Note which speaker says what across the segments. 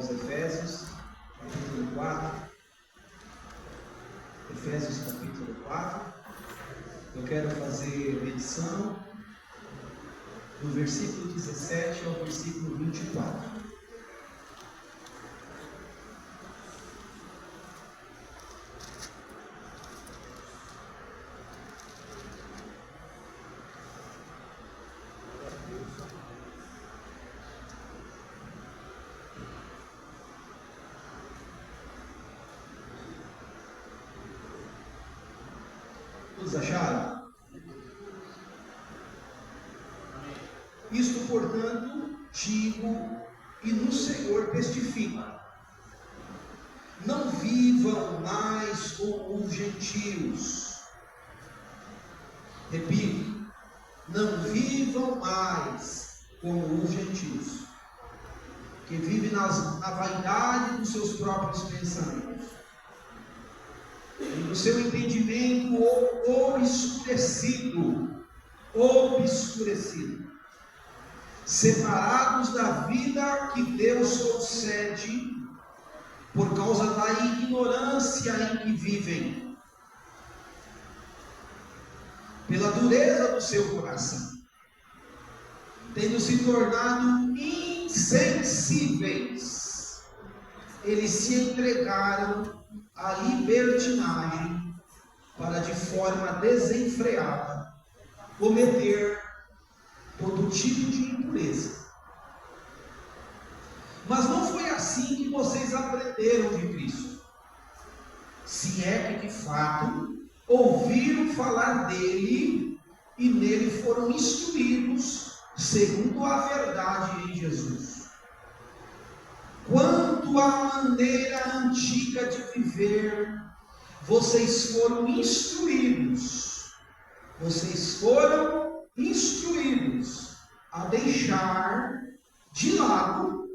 Speaker 1: aos Efésios, capítulo 4. Efésios, capítulo 4. Eu quero fazer menção do versículo 17 ao versículo 24. Todos acharam? Isto, portanto, digo e no Senhor testifico: não vivam mais como os gentios. Repito, não vivam mais como os gentios, que vivem na vaidade dos seus próprios pensamentos, e no seu entendimento obscurecido, separados da vida que Deus concede por causa da ignorância em que vivem, pela dureza do seu coração, tendo se tornado insensíveis, eles se entregaram à libertinagem para, de forma desenfreada, cometer todo tipo de impureza. Mas não foi assim que vocês aprenderam de Cristo, se é que de fato ouviram falar dele e nele foram instruídos segundo a verdade em Jesus. Quanto à maneira antiga de viver, vocês foram instruídos a deixar de lado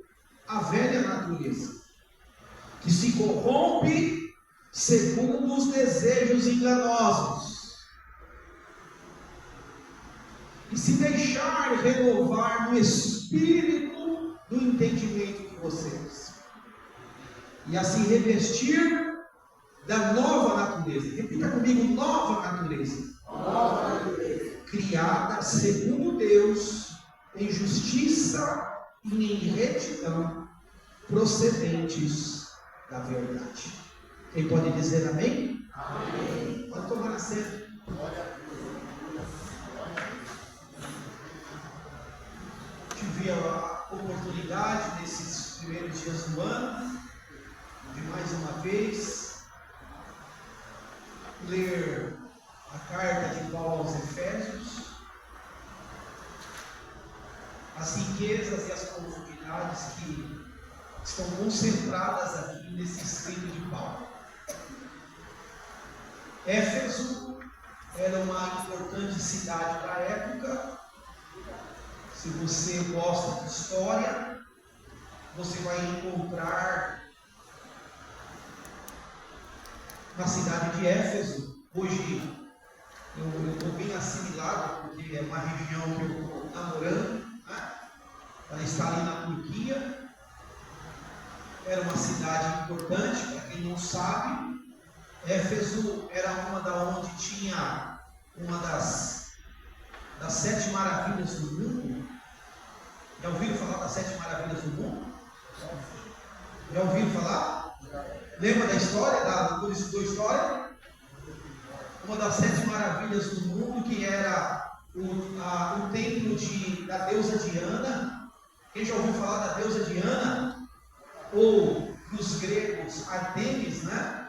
Speaker 1: a velha natureza, que se corrompe segundo os desejos enganosos, e se deixar renovar no espírito do entendimento de vocês, e a se revestir da nova natureza. Repita comigo: nova natureza.
Speaker 2: Nova natureza.
Speaker 1: Criada segundo Deus, em justiça e em retidão, procedentes da verdade. Quem pode dizer amém?
Speaker 2: Amém.
Speaker 1: Pode tomar assento. Tive a oportunidade nesses primeiros dias do ano de mais uma vez ler a carta de Paulo aos Efésios, as riquezas e as profundidades que estão concentradas aqui nesse escrito de Paulo. Éfeso era uma importante cidade da época. Se você gosta de história, você vai encontrar na cidade de Éfeso. Hoje eu estou bem assimilado, porque é uma região que eu estou namorando, né? Ela está ali na Turquia. Era uma cidade importante, para quem não sabe. Éfeso era uma da onde tinha uma das 7 maravilhas do mundo. Já ouviram falar das 7 maravilhas do mundo? Já ouviram falar? Lembra da história, quando estudou história? Uma das 7 maravilhas do mundo, que era o templo da deusa Diana. Quem já ouviu falar da deusa Diana? Ou dos gregos, Artemis, né?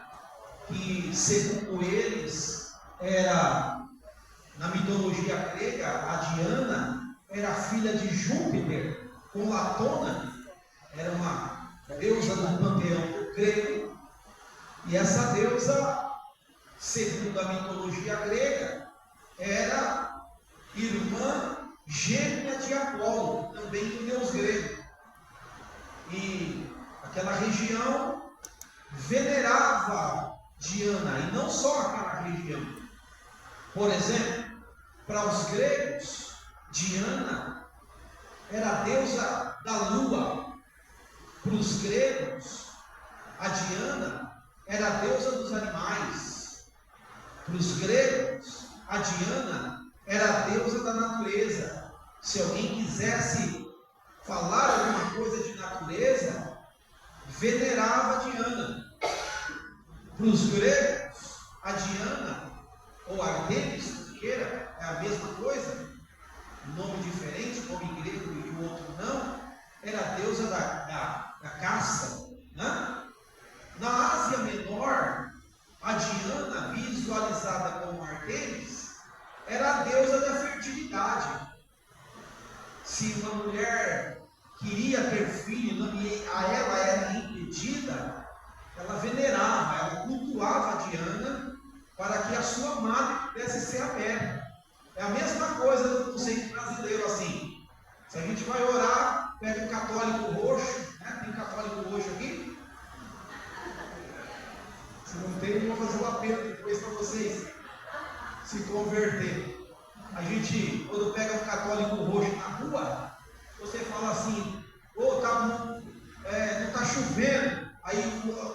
Speaker 1: Que segundo eles era, na mitologia grega, a Diana era filha de Júpiter, com Latona, era uma deusa do panteão grego, e essa deusa, segundo a mitologia grega, era irmã gêmea de Apolo, também do deus grego. E aquela região venerava Diana, e não só aquela região. Por exemplo, para os gregos, Diana era a deusa da lua, Para os gregos, a Diana era a deusa dos animais. Para os gregos, a Diana era a deusa da natureza. Se alguém quisesse falar alguma coisa de natureza, venerava a Diana. Para os gregos, a Diana, ou Artemis, como queira, é a mesma coisa, nome diferente, nome grego e o outro não, era a deusa da caça. Né? Na Ásia Menor, a Diana, visualizada como Artemis, era a deusa da fertilidade. Se uma mulher queria ter filho e a ela era impedida, ela venerava, ela cultuava a Diana para que a sua madre pudesse ser aberta. É a mesma coisa no conceito brasileiro assim. Se a gente vai orar, pega um católico roxo, né? Tem católico roxo aqui? Se não tem, eu vou fazer um apelo depois para vocês se converter. A gente, quando pega um católico roxo na rua, você fala assim, não está chovendo. Aí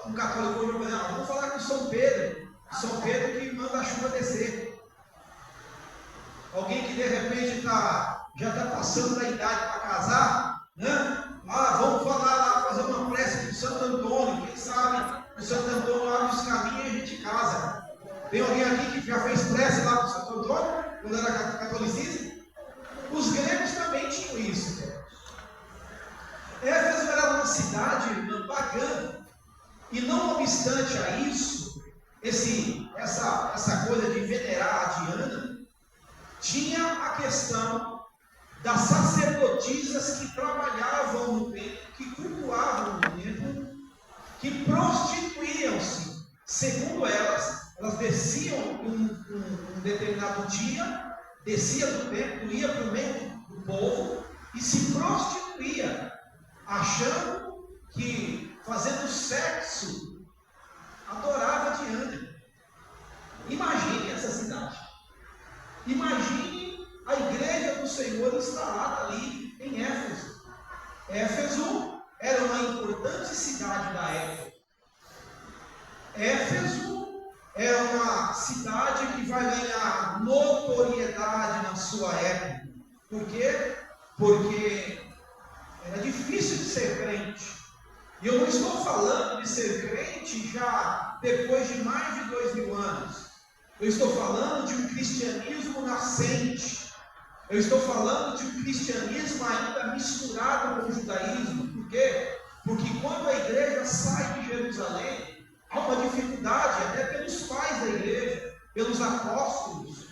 Speaker 1: um católico roxo vai dizer, vamos falar com São Pedro. São Pedro que manda a chuva descer. Alguém que de repente já está passando da idade para casar, né? Vamos falar lá, fazer uma prece para o Santo Antônio. Quem sabe o Santo Antônio abre os caminhos e a gente casa. Tem alguém aqui que já fez prece lá para o Santo Antônio, quando era catolicismo? Os gregos também tinham isso. Éfeso era uma cidade pagã. E não obstante a isso, essa coisa de venerar a Diana, tinha a questão das sacerdotisas que trabalhavam no templo, que cultuavam no templo, que prostituíam-se. Segundo elas desciam um determinado dia, descia do templo, ia para o meio do povo e se prostituía, achando que fazendo sexo adorava Diana. Imagine essa cidade. Imagine a igreja do Senhor instalada ali em Éfeso. Éfeso era uma importante cidade da época. Éfeso era uma cidade que vai ganhar notoriedade na sua época. Por quê? Porque era difícil de ser crente. E eu não estou falando de ser crente já depois de mais de 2000 anos. Eu estou falando de um cristianismo nascente. Eu estou falando de um cristianismo ainda misturado com o judaísmo. Por quê? Porque quando a igreja sai de Jerusalém, há uma dificuldade, até pelos pais da igreja, pelos apóstolos,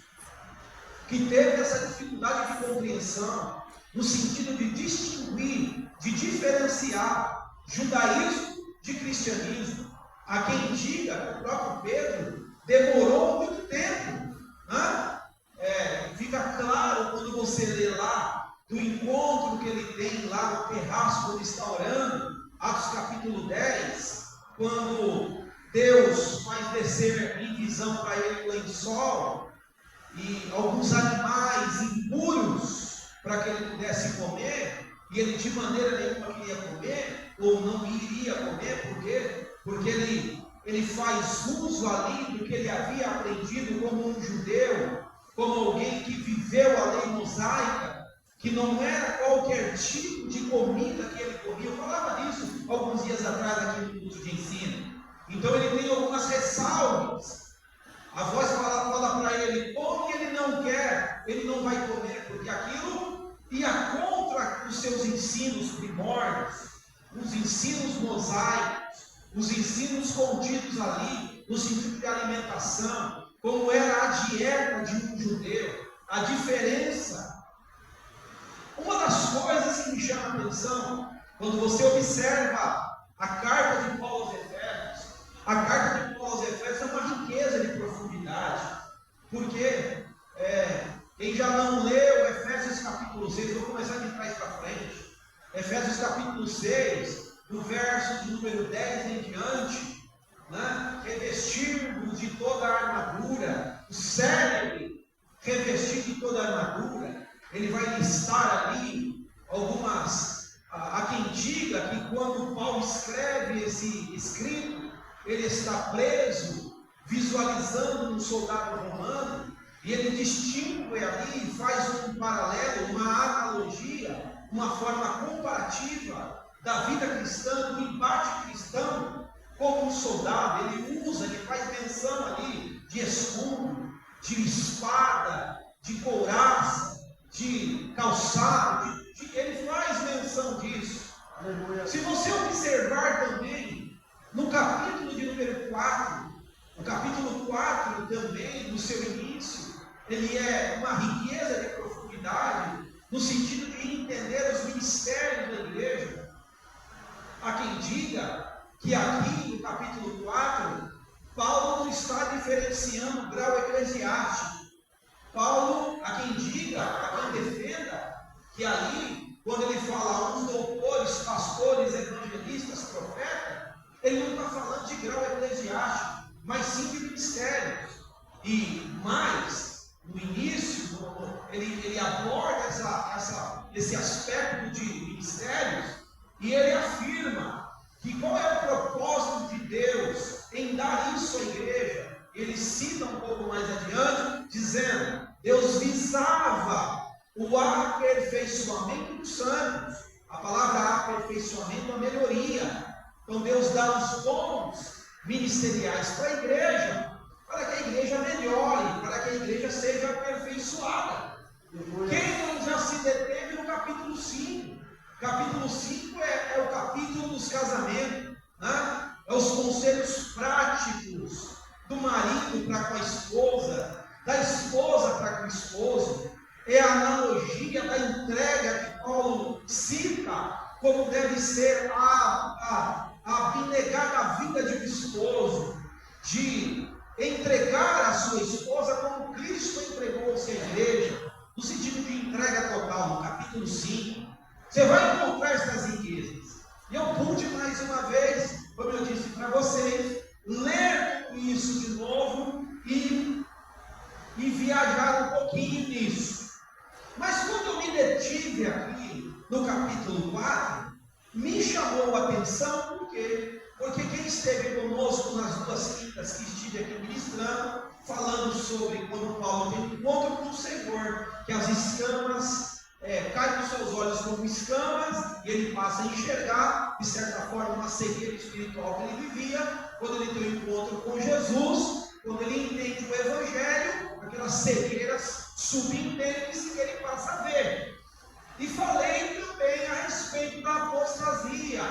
Speaker 1: que teve essa dificuldade de compreensão, no sentido de distinguir, de diferenciar judaísmo de cristianismo. Há quem diga, o próprio Pedro demorou muito tempo. Fica claro quando você lê lá do encontro que ele tem lá no terraço quando está orando, Atos capítulo 10, quando Deus faz descer em visão para ele o lençol e alguns animais impuros para que ele pudesse comer, e ele de maneira nenhuma queria comer, ou não iria comer, por quê? Porque ele faz uso ali do que ele havia aprendido como um judeu, como alguém que viveu a lei mosaica, que não era qualquer tipo de comida que ele comia. Eu falava disso alguns dias atrás aqui no curso de ensino. Então ele tem algumas ressalvas. A voz fala para ele, come, ele não quer, ele não vai comer, porque aquilo ia contra os seus ensinos primórdios, os ensinos mosaicos, os ensinos contidos ali, no sentido de alimentação, como era a dieta de um judeu, a diferença. Uma das coisas que me chama a atenção, quando você observa a carta de Paulo aos Efésios, a carta de Paulo aos Efésios é uma riqueza de profundidade, porque quem já não leu Efésios capítulo 6, eu vou começar de trás para frente, Efésios capítulo 6, do verso de número 10 em diante, revestirmos de toda a armadura, o célebre revestir de toda a armadura. Ele vai listar ali algumas, há quem quem diga que quando Paulo escreve esse escrito, ele está preso, visualizando um soldado romano, e ele distingue ali, faz um paralelo, uma analogia, uma forma comparativa da vida cristã, do embate cristão, como um soldado. Ele faz menção ali de escudo, de espada, de couraça, de calçado, ele faz menção disso. Aleluia. Se você observar também, no capítulo de número 4, o capítulo 4 também, no seu início, ele é uma riqueza de profundidade, no sentido de entender os ministérios da igreja. Há quem diga que aqui, no capítulo 4, Paulo não está diferenciando o grau eclesiástico. Paulo, há quem diga, há quem defenda, que ali, quando ele fala uns doutores, pastores, evangelistas, profetas, ele não está falando de grau eclesiástico, mas sim de ministérios. E mais, no início, ele aborda esse aspecto de ministérios, e ele afirma que qual é o propósito de Deus em dar isso à igreja. Ele cita um pouco mais adiante, dizendo: Deus visava o aperfeiçoamento dos santos. A palavra aperfeiçoamento é a melhoria. Então Deus dá os dons ministeriais para a igreja, para que a igreja melhore, para que a igreja seja aperfeiçoada. Quem não já se deteve no capítulo 5? Capítulo 5 é o capítulo dos casamentos, né? É os conselhos práticos do marido para com a esposa, da esposa para com o esposo. É a analogia da entrega que Paulo cita como deve ser a abnegada vida de um esposo, de entregar a sua esposa como Cristo entregou-se à igreja, no sentido de entrega total, no capítulo 5. Você vai encontrar essas riquezas. E eu pude mais uma vez, como eu disse para vocês, ler tudo isso de novo e viajar um pouquinho nisso. Mas quando eu me detive aqui no capítulo 4, me chamou a atenção, por quê? Porque quem esteve conosco nas 2 quintas que estive aqui ministrando, falando sobre quando Paulo tem um encontro com o Senhor, que as escamas caem dos seus olhos como escamas, e ele passa a enxergar, de certa forma, uma cegueira espiritual que ele vivia, quando ele tem um encontro com Jesus, quando ele entende o Evangelho, aquelas cegueiras subentendem-se que ele passa a ver. E falei também a respeito da apostasia,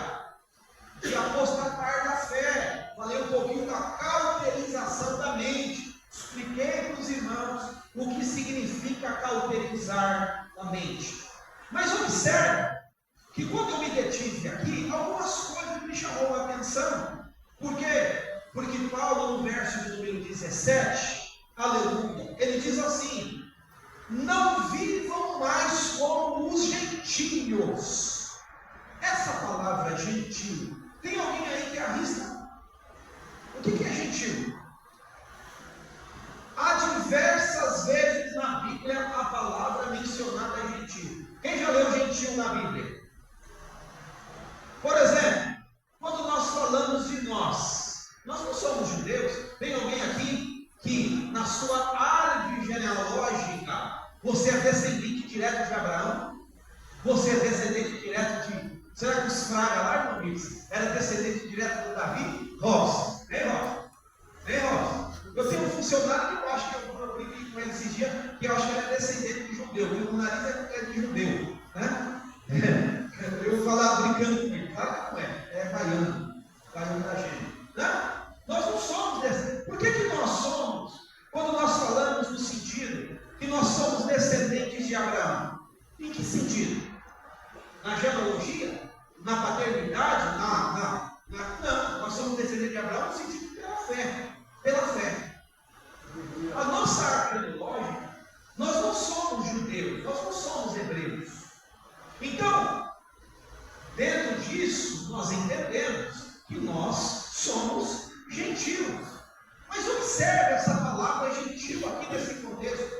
Speaker 1: de apostatar da fé. Falei um pouquinho da cauterização da mente. Expliquei para os irmãos o que significa cauterizar a mente. Mas observe que quando eu me detive aqui, algumas coisas me chamou a atenção. Por quê? Porque Paulo, no verso de número 17, aleluia, ele diz assim: não vivam mais como os gentios. Essa palavra gentil, tem alguém aí que arrisca? O que é gentil? Há diversas vezes na Bíblia a palavra mencionada é gentil. Quem já leu gentil na Bíblia? Por exemplo, quando nós falamos de nós não somos judeus. Tem alguém aqui que na sua árvore genealógica você é descendente direto de Abraão? Você é descendente direto de... Será que os Fraga lá, irmão Luiz, era descendente direto de Davi? Rosa. Vem, Rosa. Vem, Rosa. Eu tenho um funcionário que eu acho que eu brinquei com ele esses dias, que eu acho que ele é descendente de judeu. E o nariz é de judeu. Né? Eu vou falar brincando com ele. Claro que não é. É baiano. Baiano da gente. Né? Nós não somos descendentes. Por que nós somos? Quando nós falamos no sentido que nós somos descendentes de Abraão. Em que sentido? Na genealogia? Na paternidade? Não, nós somos descendentes de Abraão no sentido pela fé. Pela fé. A nossa árvore genealógica, nós não somos judeus, nós não somos hebreus. Então, dentro disso, nós entendemos que nós somos gentios. Mas observe essa palavra gentil aqui nesse contexto.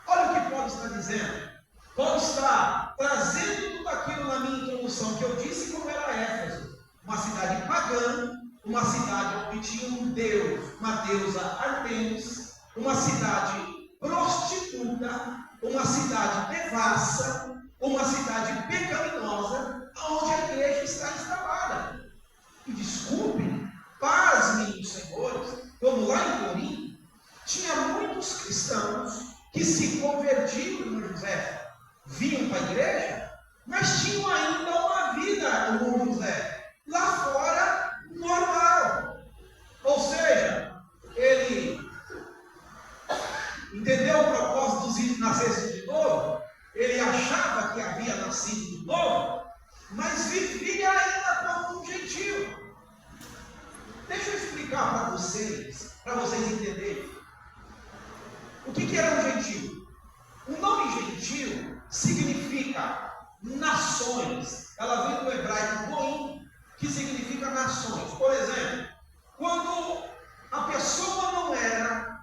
Speaker 1: Olha o que Paulo está dizendo. Paulo está trazendo tudo aquilo na minha introdução que eu disse, como uma cidade onde tinha um deus, uma deusa Artemis, uma cidade prostituta, uma cidade devassa, uma cidade pecaminosa, onde a igreja está instalada. E desculpem, pasmem os senhores, como lá em Corinto, tinha muitos cristãos que se convertiam no José, vinham para a igreja, mas tinham ainda uma vida no José, lá fora, normal. Ou seja, ele entendeu o propósito de nascer de novo, ele achava que havia nascido de novo, mas vivia ainda como um gentio. Deixa eu explicar para vocês entenderem. O que era um gentio? O nome gentio significa nações. Ela vem do hebraico goim, que significa nações. Por exemplo, quando a pessoa não era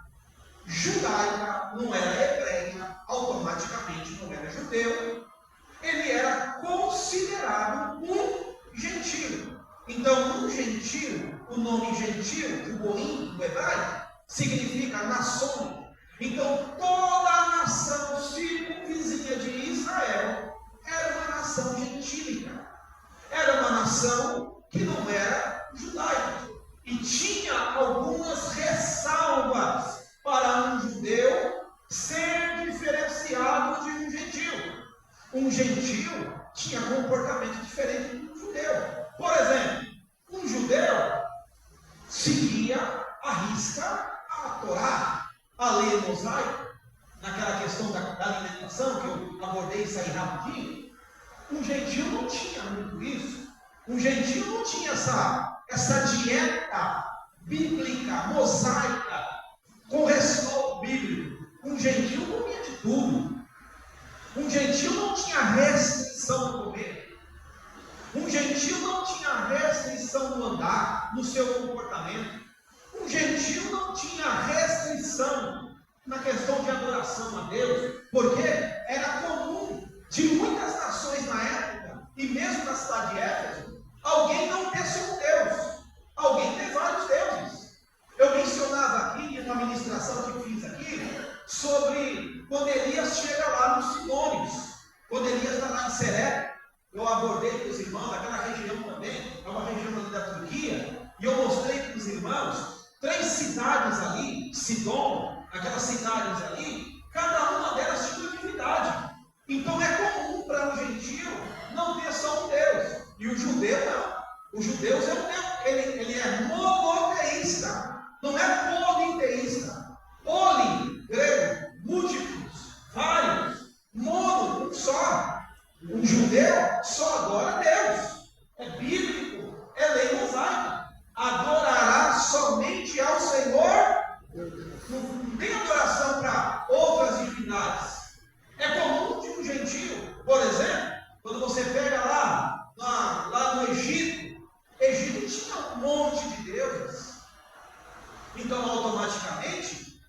Speaker 1: judaica, não era hebreia, automaticamente não era judeu, ele era considerado um gentio. Então, um gentio, o nome gentio, o goim do hebraico, significa nações. Então, toda a nação circunvizinha de Israel era uma nação gentílica. Era uma nação que não era judaica. E tinha algumas ressalvas para um judeu ser diferenciado de um gentil. Um gentil tinha comportamento diferente de um judeu. Por exemplo, um judeu seguia à risca a Torá, a lei mosaica, naquela questão da alimentação que eu abordei isso aí rapidinho. Um gentil não tinha muito isso. Um gentil não tinha essa dieta bíblica, mosaica, com respaldo bíblico. Um gentil comia de tudo. Um gentil não tinha restrição no comer. Um gentil não tinha restrição no andar, no seu comportamento. Um gentil não tinha restrição na questão de adoração a Deus, porque era comum de muitas nações na época, e mesmo na cidade de Éfeso, alguém não ter só um Deus, alguém ter vários deuses. Eu mencionava aqui, em uma ministração que fiz aqui, sobre quando Elias chega lá nos Sidônios, quando Elias está lá em Seré, eu abordei para os irmãos, aquela região também, é uma região ali da Turquia, e eu mostrei para os irmãos 3 cidades ali, Sidom, aquelas cidades ali, cada uma delas tinha uma divindade. Então é comum para um gentio não ter só um Deus, e o judeu não. O judeu é um Deus, ele é monoteísta, não é politeísta. Poli, grego, múltiplos, vários, mono, um só. Um judeu só adora Deus. É bíblico, é lei mosaica. Adorará somente ao Senhor. Não tem adoração para outras divindades. É comum de um gentio, por exemplo, quando você pega lá no Egito tinha um monte de deuses. Então, automaticamente,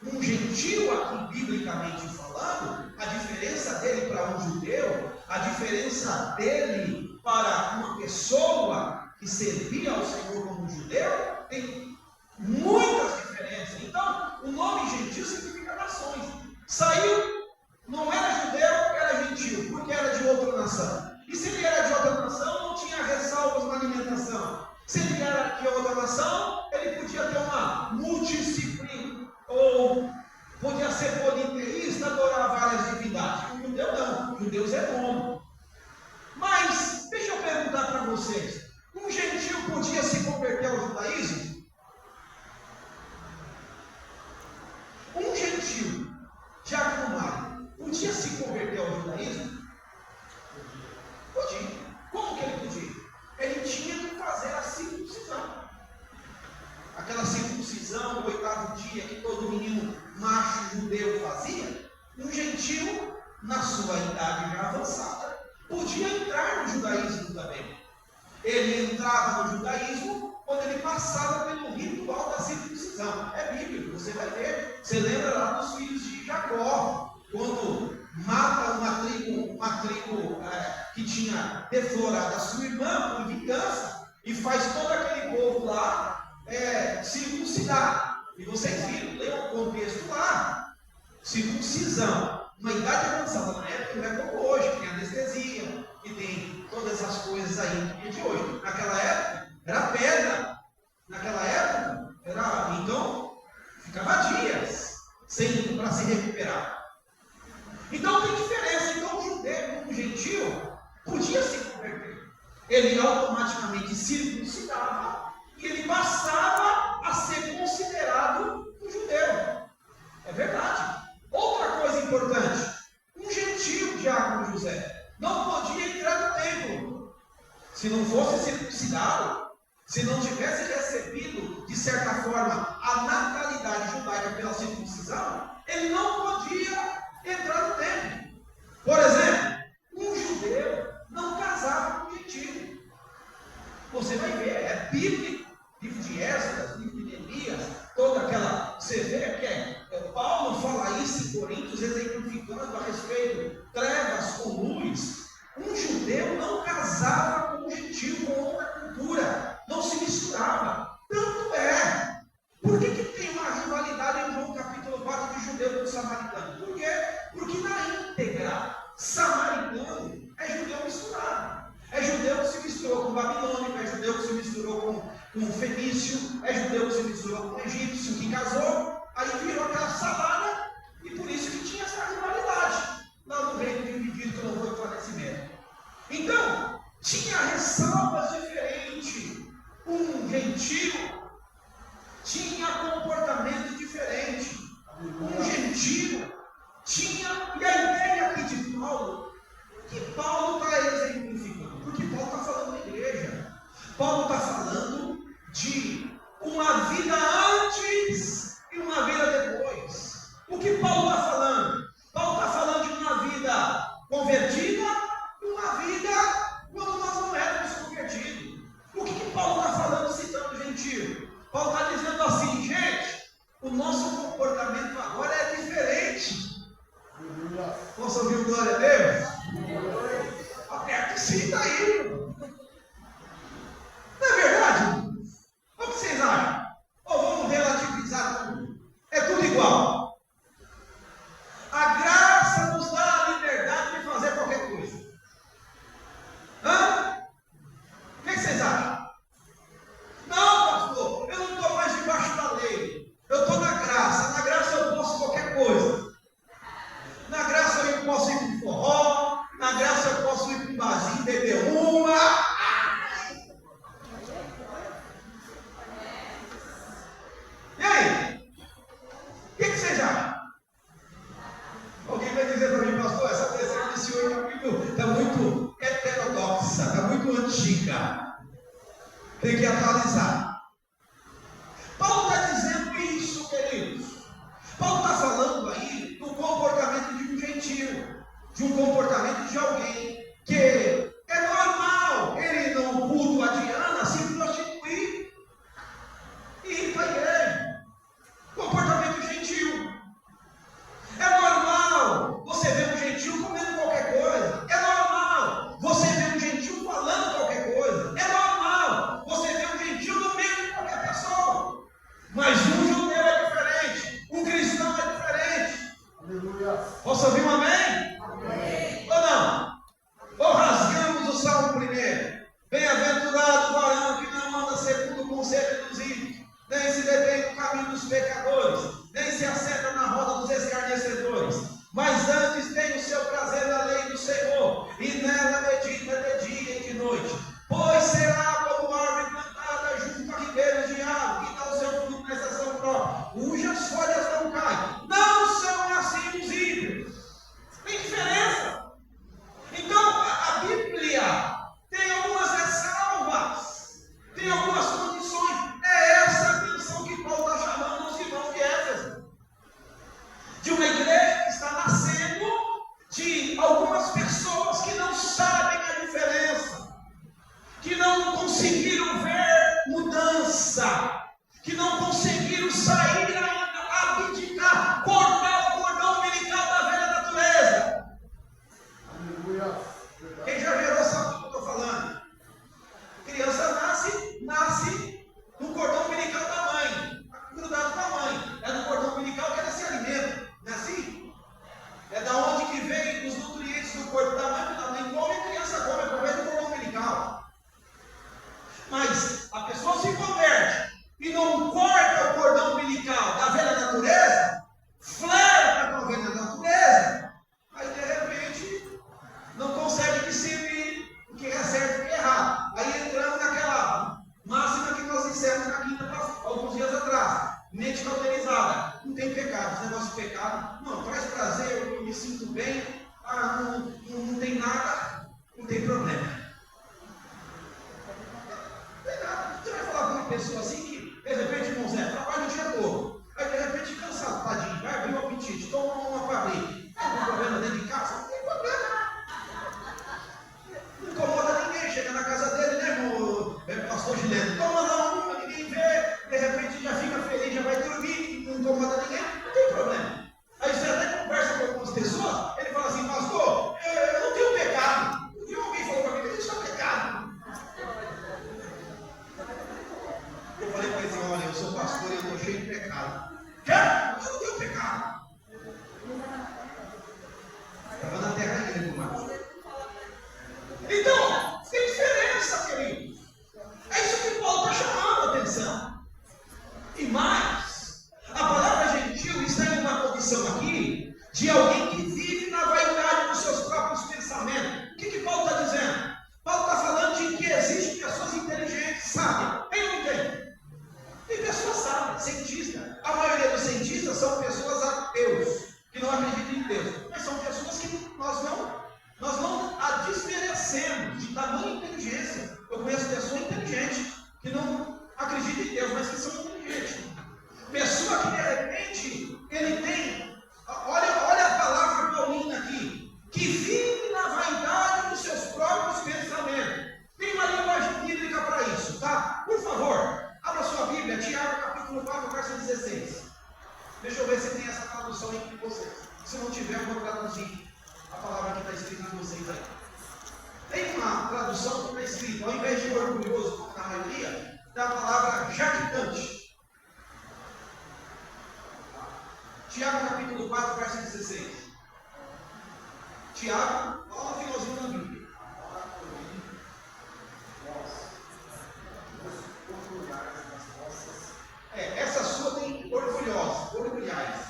Speaker 1: um gentio aqui, biblicamente falando, a diferença dele para um judeu, a diferença dele para uma pessoa que servia ao Senhor como judeu, tem muitas diferenças. Então, o nome gentio significa nações. Saiu, não era judeu, era gentio, porque era de outra nação. E se ele era de outra nação, não tinha ressalvas na alimentação. Se ele era de outra nação, ele podia ter uma multidisciplina, ou podia ser politeísta, adorar várias divindades. O judeu não, o judeu é mono. Mas, deixa eu perguntar para vocês, um gentio podia se converter ao judaísmo? Um gentio, Diácono Mário, podia se converter ao judaísmo? Podia. Como que ele podia? Ele tinha que fazer a circuncisão. Aquela circuncisão no 8º dia que todo menino macho judeu fazia, um gentio, na sua idade já avançada, podia entrar no judaísmo também. Ele entrava no judaísmo quando ele passava pelo ritual da circuncisão. É bíblico, você vai ver. Você lembra lá dos filhos de Jacó, quando mata uma tribo que tinha deflorado a sua irmã por vingança, e faz todo aquele povo lá E vocês viram, leiam o contexto lá. Circuncisão, uma idade avançada na época não é como hoje, que tem anestesia, que tem todas essas coisas aí no dia de hoje. Naquela época era pedra. Naquela época era, então, ficava dias para se recuperar. Então tem diferença. Então o judeu, o gentio, podia se converter. Ele automaticamente circuncidava e ele passava a ser considerado um judeu. É verdade. Outra coisa importante, um gentio, diácono José, não podia entrar no templo. Se não fosse circuncidado, se não tivesse recebido, de certa forma, a natalidade judaica pela circuncisão, ele não podia entrar no templo. Por exemplo, um judeu não casava com um gentio. Você vai ver, é bíblico, livro de Esdras, livro de Neemias, toda aquela. Você vê que Paulo fala isso em Coríntios, exemplificando a respeito trevas com luz. Um judeu não casava com um gentio, com outra cultura, não se misturava. Tanto é. Por que tem uma rivalidade em João capítulo 4 de judeu com samaritano? Por quê? Porque na íntegra, samaritano é judeu misturado. É judeu que se misturou com babilônico, é judeu que se misturou com fenício, é judeu que se misturou com egípcio, que casou, aí virou aquela salada, e por isso que tinha essa rivalidade lá no reino dividido que não foi fornecimento. Então, tinha ressalvas diferentes. Um gentio tinha comportamento diferente. Um gentio tinha, e a ideia aqui de Paulo, que Paulo está exemplificando, porque Paulo está falando da igreja. Paulo está falando de uma vida antes e uma vida depois. O que Paulo está falando? Paulo está falando de uma vida convertida e uma vida quando nós não éramos convertidos. O que Paulo está falando citando o gentio? Paulo está dizendo assim, gente, o nosso comportamento agora é diferente. Posso ouvir o glória a Deus? Aperta sim, está aí. Não é verdade? O que vocês acham? Ou vamos relativizar tudo? É tudo igual. A graça nos dá a liberdade de fazer qualquer coisa. Hã? O que vocês acham? Não, pastor, eu não estou mais debaixo da lei. Eu estou na graça. Na graça eu posso qualquer coisa. Na graça eu posso ir para um forró. Na graça eu posso ir para um barzinho, beber uma. E aí? O que vocês acham? Alguém vai dizer para mim, pastor, essa decisão desse hoje está muito heterodoxa, está muito antiga. Tem que atualizar. Paulo está dizendo isso, queridos. Paulo está falando aí do comportamento de um gentio, de um comportamento de alguém que é normal ele não culto a Diana, se prostituir e ir para a igreja. Comportamento gentil. É normal você ver um gentil comendo qualquer coisa. É normal você ver um gentil falando qualquer coisa. É normal você ver um gentil no meio de qualquer pessoa. Mas um judeu é diferente. Um cristão é diferente. Aleluia. Posso ouvir um amém? Amém. Ou não? Ou rasgamos o salmo primeiro. Bem-aventurado o varão que não anda segundo o conselho dos ímpios, nem se detém no caminho dos pecadores, nem se assenta na roda dos escarnecedores, mas antes tem o seu prazer na lei do Senhor, e nela medita de dia e de noite. Pois será como árvore plantada junto a ribeiros de água, que dá o seu fruto na estação própria, cujas folhas não caem. Não são assim os ímpios. Tem diferença. Então, a Bíblia tem algumas ressalvas, tem algumas condições. É essa a atenção que Paulo está chamando os irmãos de Éfeso. De uma igreja que está nascendo de algumas pessoas que não sabem a diferença, que não conseguiram ver mudança, que não conseguiram sair a abdicar, cortar o cordão umbilical da velha natureza. Aleluia. Quem já virou sabe o que eu estou falando? Criança nasce no cordão umbilical da mãe, grudado com a mãe. uma pessoa assim que, de repente, irmão Zé, trabalha o dia todo. Aí, de repente, cansado, tadinho, vai abrir o apetite, toma uma para abrir. Não tem problema dentro de casa? Não tem problema. Não incomoda ninguém, chega na casa dele, né, irmão? Pastor Gileno, toma lá uma, ninguém vê, de repente já fica feliz, já vai dormir, não incomoda ninguém, não tem problema. Aí você até conversa com algumas pessoas, ele fala assim, pastor, eu não tenho pecado. Um dia alguém falou para mim que isso é pecado. Eu falei para ele, olha, eu sou pastor e eu estou cheio de pecado. Quer? Eu não tenho pecado. Estava na terra dele, irmão. Então, tem diferença, querido. É isso que Paulo está chamando a atenção. E mais, a palavra gentil está em uma condição aqui de alguém que vive na vaidade dos seus próprios pensamentos. O que Paulo está dizendo? Paulo está falando de que existem pessoas inteligentes, sábias. Quem não tem? Tem pessoas sábias, cientistas. A maioria dos cientistas são pessoas ateus, que não acreditam em Deus. Mas são pessoas que nós não a desmerecemos de tamanha inteligência. Eu conheço pessoas inteligentes que não acreditam em Deus, mas que são inteligentes. Pessoa que de repente ele tem, olha a palavra paulina aqui, que vive na vaidade dos seus próprios pensamentos. Tem uma linguagem bíblica para isso, tá? Por favor, abra sua Bíblia, Tiago capítulo 4, verso 16. Deixa eu ver se tem essa tradução aí com vocês. Se não tiver, eu vou traduzir a palavra que está escrita em vocês aí. Tem uma tradução que está escrita, ao invés de orgulhoso, como na maioria, da palavra jactante. Tiago capítulo 4, verso 16. Tiago, olha o finalzinho da Bíblia. Essa sua tem orgulhais.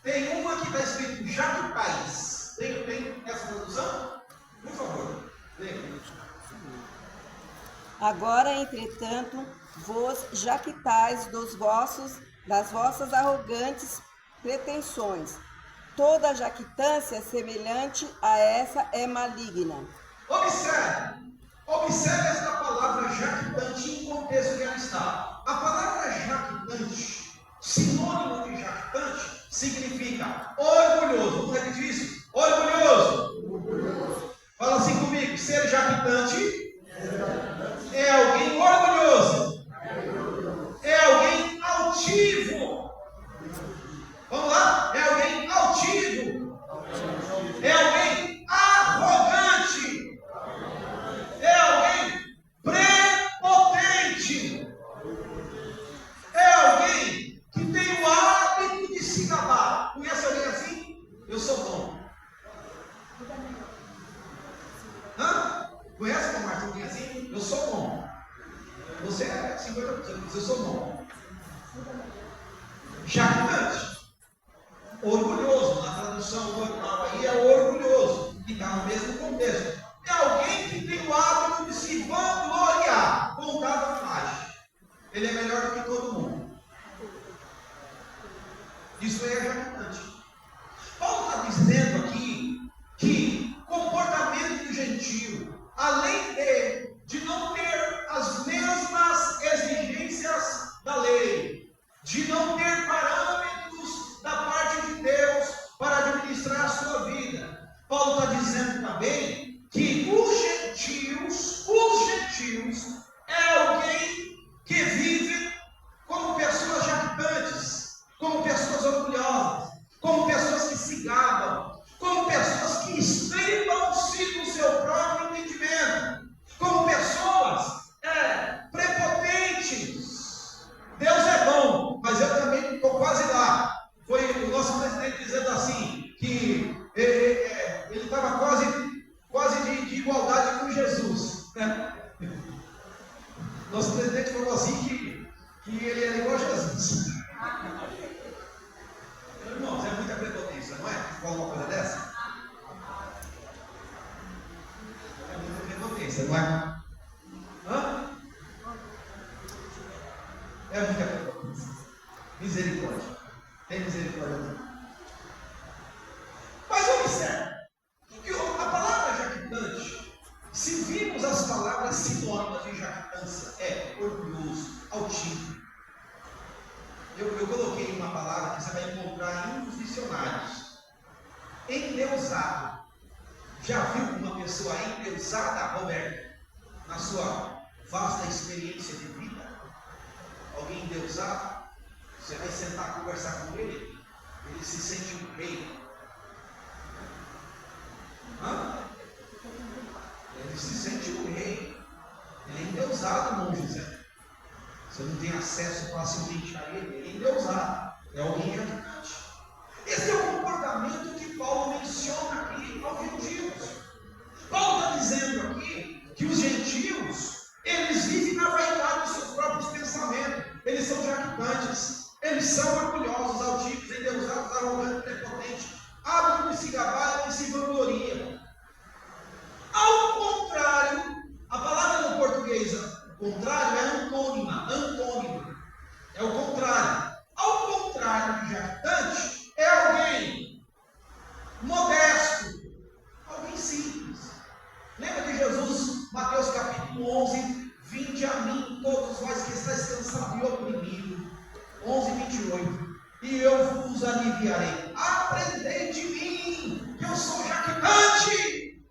Speaker 1: Tem uma que está escrito jactais. Tem essa tradução? Por favor, leia.
Speaker 3: Agora, entretanto, vos jactais das vossas arrogantes pretensões. Toda jactância semelhante a essa é maligna.
Speaker 1: Observe esta palavra jactante em contexto que ela está. A palavra jactante, sinônimo de jactante, significa orgulhoso. Vamos repetir isso? Orgulhoso. Fala assim comigo, ser jactante é alguém orgulhoso. É alguém altivo. Vamos lá? É alguém altivo. É alguém arrogante. É alguém prepotente. É alguém que tem o hábito de se gabar. Conhece alguém assim? Eu sou bom. Conhece uma Marta alguém assim? Eu sou bom. Você é 50%, mas eu sou bom. Jactante. Orgulhoso, na tradução normal aí é orgulhoso, que está no mesmo contexto. É alguém que tem o hábito de se vangloriar, contar vantagem. Ele é melhor do que todo mundo. Isso aí é jactante. Paulo está dizendo aqui que comportamento do gentio, além de não ter as mesmas exigências da lei, de não ter parâmetros da parte de Deus para administrar a sua vida. Paulo está dizendo também que os gentios é alguém que vive como pessoas jactantes, como pessoas orgulhosas, como pessoas que se gabam, como pessoas que estribam-se no seu próprio entendimento, como pessoas prepotentes. Deus é bom, mas eu também estou quase lá. Foi o nosso presidente dizendo assim, que ele estava quase de igualdade com Jesus. Né? Nosso presidente falou assim que ele era igual a Jesus. Irmãos, é muita prepotência, não é? Falar uma coisa dessa? É muita prepotência, não é? É muita prepotência. Misericórdia. Tem misericórdia. Mas observe que a palavra jactante, se virmos as palavras sinônimas de jactância, é orgulhoso, altivo, endeusado. Já viu uma pessoa endeusada, Roberto? Na sua vasta experiência de vida? Alguém endeusado? Você vai sentar e conversar com ele, ele se sente um rei. Ele se sente um rei. Ele é endeusado, irmão José. Você não tem acesso facilmente a ele. Ele é endeusado. É alguém jactante. Esse é o comportamento que Paulo menciona aqui aos gentios. Paulo está dizendo aqui que os gentios, eles vivem na vaidade dos seus próprios pensamentos. Eles são jactantes. Eles são orgulhosos, altivos, endeusados, arrogantes, prepotentes. Abrem de se gabar e se vangloriam. Ao contrário, a palavra no português, contrário, é antônima. É o contrário. Ao contrário de jactante, é alguém modesto, alguém simples. Lembra de Jesus, Mateus capítulo 11, vinde a mim todos vós que estáis cansados e oprimidos. 11, 28. E eu vos aliviarei. Aprendei de mim, que eu sou jactante.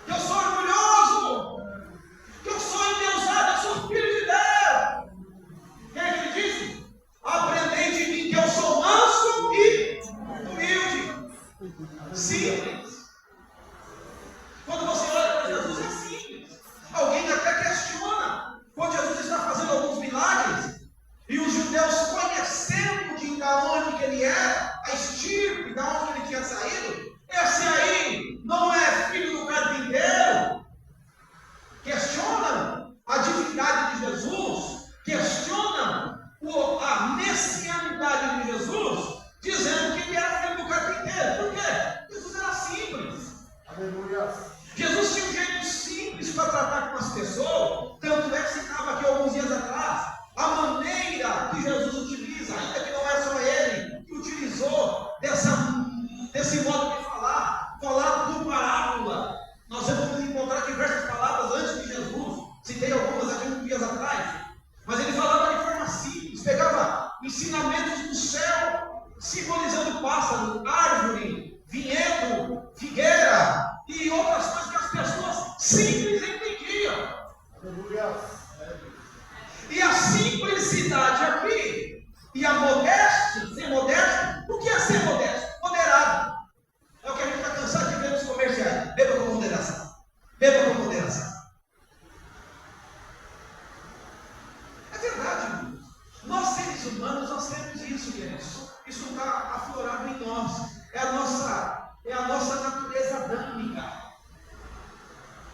Speaker 1: Que eu sou orgulhoso, que eu sou endeusado, eu sou filho de Deus. Quem é que ele disse? Aprendei de mim que eu sou manso e humilde. Simples. Quando você olha para Jesus, é simples. Alguém até questiona. Quando Jesus está fazendo alguns milagres, e os judeus conhecendo da onde que ele era, a estirpe, da onde que ele tinha saído, esse aí não é filho do carpinteiro. Questionam a divindade de Jesus, questionam a messianidade de Jesus, dizendo que ele era filho do carpinteiro. Por quê? Jesus era simples.
Speaker 2: Aleluia.
Speaker 1: Jesus tinha um jeito simples para tratar com as pessoas. Tanto é que citava aqui alguns dias atrás a maneira que Jesus utiliza, ainda que não é só ele que utilizou desse modo de falar por parábola. Nós vamos encontrar diversas palavras antes de Jesus, citei algumas aqui uns dias atrás, mas ele falava de forma simples, pegava ensinamentos do céu, simbolizando pássaro, árvore, vinhedo, figueira e outras coisas que as pessoas simples entendiam.
Speaker 2: Aleluia.
Speaker 1: E a simplicidade aqui, e a modéstia, ser modesto, o que é ser modesto? Moderado. É o que a gente está cansado de ver nos comerciais. Beba com moderação. Beba com moderação. É verdade, irmãos. Nós seres humanos, nós temos isso, queridos. Isso está aflorado em nós. É a nossa natureza adâmica.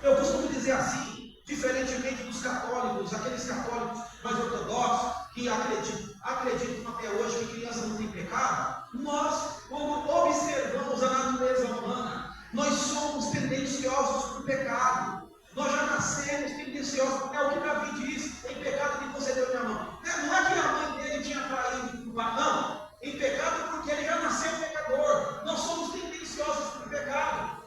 Speaker 1: Eu costumo dizer assim, diferentemente dos católicos, aqueles católicos mais ortodoxos que acreditam até hoje que criança não tem pecado, nós, quando observamos a natureza humana, nós somos tendenciosos para o pecado. Nós já nascemos tendenciosos, é o que Davi diz, em pecado que concedeu minha mão. Não é que a mãe dele tinha traído o pai, não. Em pecado porque ele já nasceu pecador. Nós somos tendenciosos para o pecado.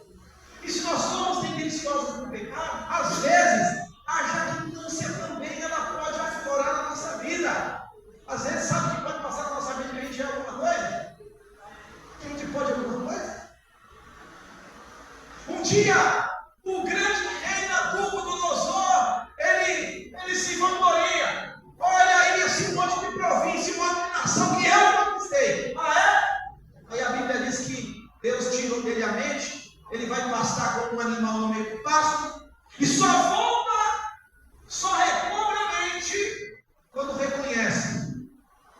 Speaker 1: E se nós somos tendenciosos para o pecado, às vezes, a jactância também ela pode aflorar na nossa vida. Às vezes, sabe o que pode passar na nossa vida que a gente é alguma coisa? Que a gente pode alguma coisa? Um dia, o grande rei Nabucodonosor, ele se vangoria. Olha aí esse monte de província, um monte de nação que eu conquistei. Ah, é? Aí a Bíblia diz que Deus tirou dele a mente. Ele vai pastar como um animal no meio do pasto e só recobra a mente quando reconhece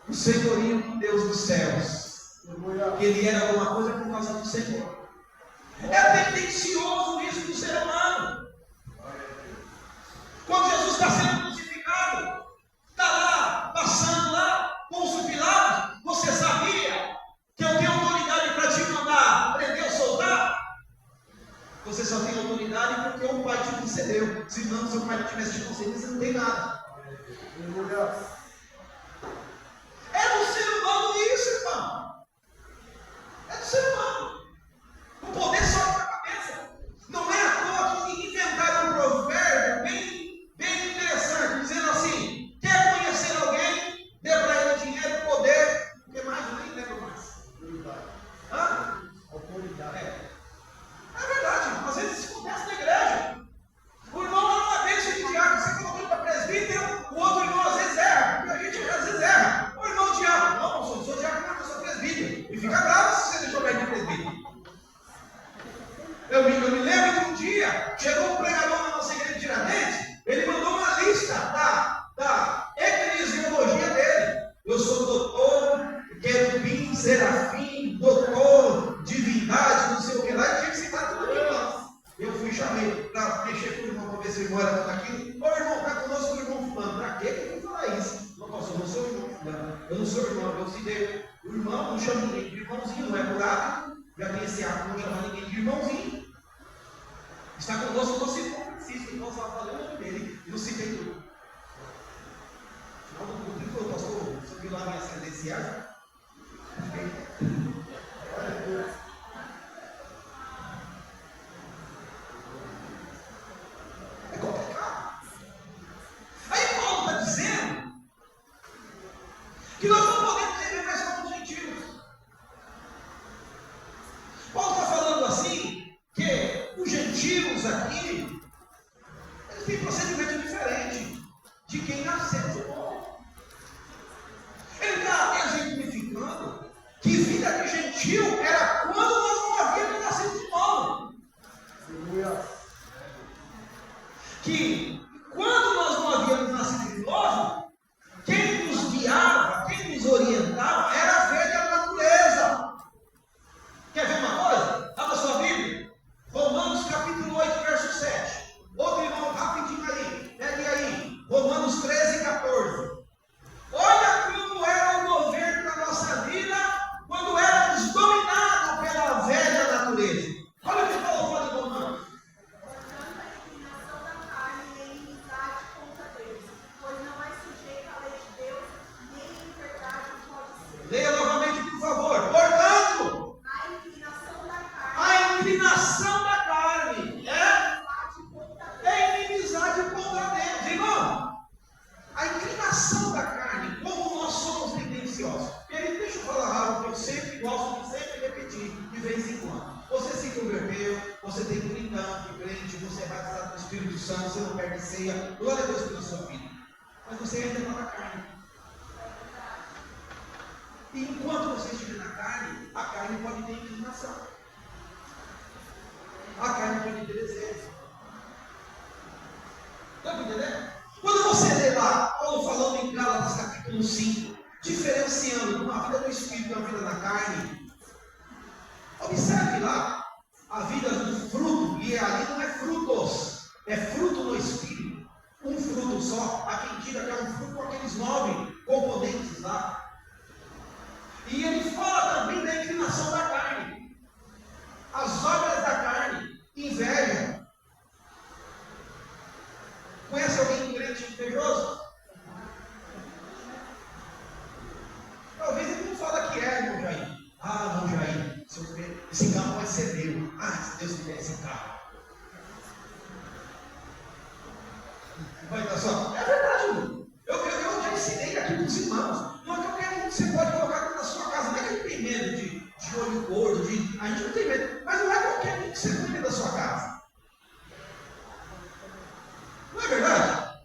Speaker 1: o senhorio de Deus dos céus. Que ele era alguma coisa por causa do Senhor. É tendencioso isso do ser humano. Quando Jesus está sendo crucificado, está lá, passando lá, Pôncio Pilatos, você sabia que eu tenho autoridade para te mandar prender ou soltar? Você só tem autoridade porque o Pai te concedeu. Se não, se o Pai não tivesse te concedido, você não tem nada. É do ser humano isso, irmão. É do ser humano. O poder sobe na cabeça. Não é à toa que inventaram um provérbio bem interessante, dizendo assim: quer conhecer alguém, dê para ele dinheiro, poder, o que mais? Eu nem lembro mais. memória daquilo. Ô irmão, está conosco o irmão fulano. Para quê que eu vou falar isso? Não, pastor, eu não sou irmão fulano. Eu não sou irmão, eu citei. O irmão não chama ninguém de irmãozinho, não é por hábito. Já tem esse hábito, não chama ninguém de irmãozinho. Está conosco, não se for preciso. Então só falei o nome dele e não citei tudo. No final do culto, ele falou, pastor, você viu lá minhas credenciais? É complicado. Aí Paulo está dizendo que nós não podemos viver mais como gentios. Paulo está falando assim, que os gentios aqui, eles têm procedimento diferente de quem nasceu de novo. Ele está exemplificando que vida de gentil era quando nós não havíamos nascido de novo. Que quando nós não havíamos nascido de novo, quem nos guiava, quem nos orientava era a velha natureza. Quer ver uma coisa? Abra sua Bíblia. Romanos capítulo 8, verso 7. Outro irmão, rapidinho aí. Pegue aí. Romanos 13, 14. Olha como era o governo da nossa vida quando éramos dominados pela velha natureza. Olha o que Paulo fala em Romanos. Leia novamente, por favor. Portanto, a inclinação da carne é inimizade contra Deus. Irmão, a inclinação da carne, como nós somos tendenciosos. Querido, deixa eu falar algo que eu sempre gosto de sempre repetir, de vez em quando. Você se converteu, você tem 30 anos de crente, você vai casar com o Espírito Santo, você não perde ceia, glória a Deus pela sua vida. Mas você ainda está na carne. E enquanto você estiver na carne, a carne pode ter inclinação. A carne pode ter desejo. Está entendendo? Quando você lê lá, Paulo falando em Gálatas capítulo 5, diferenciando uma vida do Espírito e uma vida da carne, observe lá a vida do fruto, e ali não é frutos, é fruto no Espírito, um fruto só. Há quem diga que é um fruto com aqueles 9 componentes lá. E ele fala também da inclinação da carne, as obras da carne, inveja. Conhece alguém crente invejoso? Talvez ele não fala que é, irmão Jair. Ah, não, Jair, esse carro vai ser meu. Ah, se Deus quiser esse carro. Vai dar só. É verdade, irmão. Eu já ensinei aqui para os irmãos. Não é qualquer um que você pode colocar na sua casa. Não é que ele tem medo de olho gordo, a gente não tem medo. Mas não é qualquer um que você põe dentro da sua casa. Não é verdade?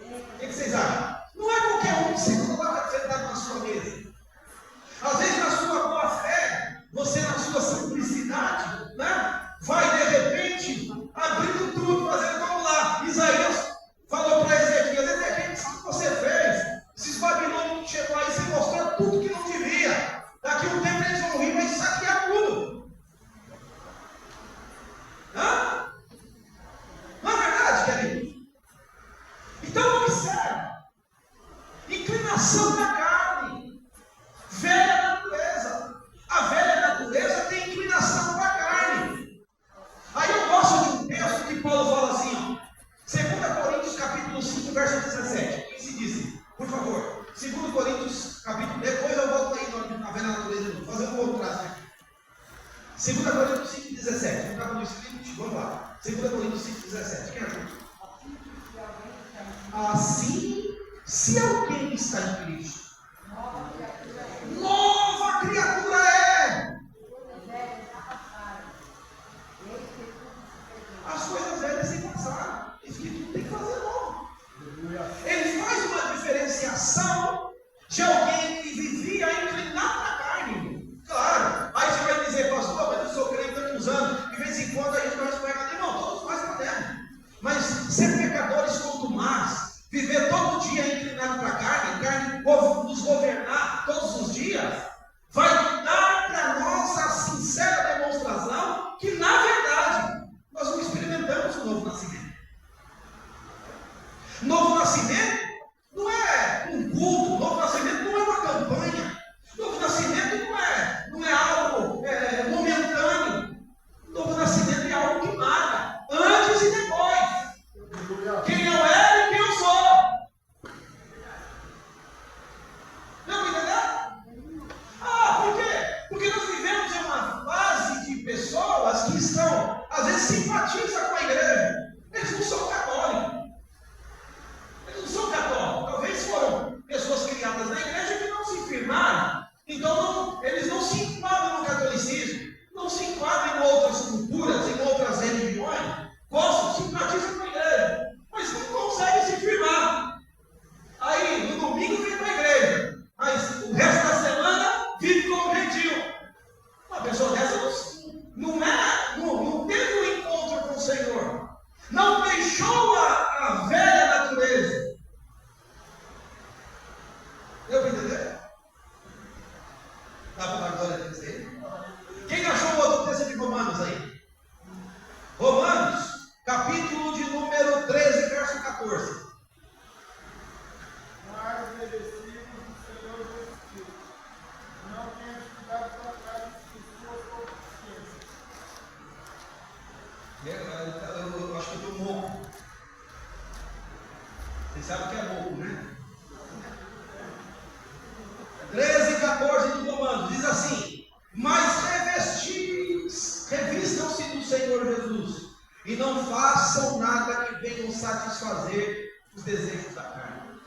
Speaker 1: O que vocês acham? Não é qualquer um que você coloca sentado na sua mesa. Às vezes, na sua boa fé, você na sua simplicidade, né? Vai de repente abrindo tudo, fazendo, vamos lá. Isaías falou para Ezequiel: Ezequiel, sabe o que você fez? Esses babilônios que chegou aí, você mostrou tudo que não devia. Daqui a um tempo eles vão vir, vai saquear tudo. Hã? Não é verdade, querido? Então observe, inclinação da carne, velha natureza. A velha natureza tem inclinação para a carne. Aí eu gosto de um texto que Paulo fala assim, ó, 2 Coríntios capítulo 5, verso 17. Quem se diz? Por favor, 2 Coríntios capítulo, depois eu volto aí na velha natureza, vou fazer um outro traço aqui. 2 Coríntios 5, 17. Não estava no script? Vamos lá. 2 Coríntios 5, 17. Quem ajuda? Assim, se alguém está em Cristo, nova criatura é. As coisas velhas se passaram. Isso que tudo tem que fazer novo. Ele faz uma diferenciação de alguém que vivia inclinado na carne. Claro. Aí você vai dizer, pastor, mas eu sou crente há tantos anos. De vez em quando a gente vai escorregar. Irmão, todos nós podemos. Mas ser pecadores contumaz, viver todo dia inclinado para a carne nos governar todos os dias, vai dar para nós a sincera demonstração que, na verdade, nós não experimentamos o novo nascimento. Vocês sabem que é louco, né? 13 e 14 do Romanos, diz assim: mas revistam-se do Senhor Jesus, e não façam nada que venham satisfazer os desejos da carne.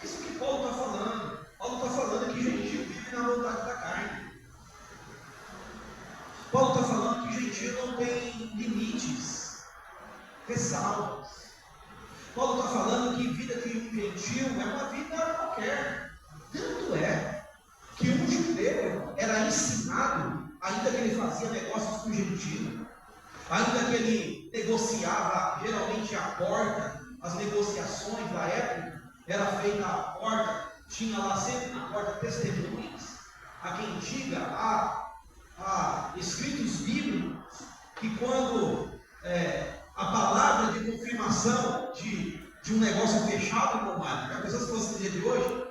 Speaker 1: Isso que Paulo está falando. Paulo está falando que gentil vive na vontade da carne. Paulo está falando que gentil não tem limites, ressalvas. Paulo está falando que vida de um gentil é uma vida qualquer. Tanto é que um judeu era ensinado, ainda que ele fazia negócios com gentil, ainda que ele negociava geralmente à porta, as negociações da época era feita à porta, tinha lá sempre na porta testemunhas, a quem diga, há escritos bíblicos que quando a palavra de confirmação de um negócio fechado, irmão Mário, a pessoa se fosse no dia de hoje,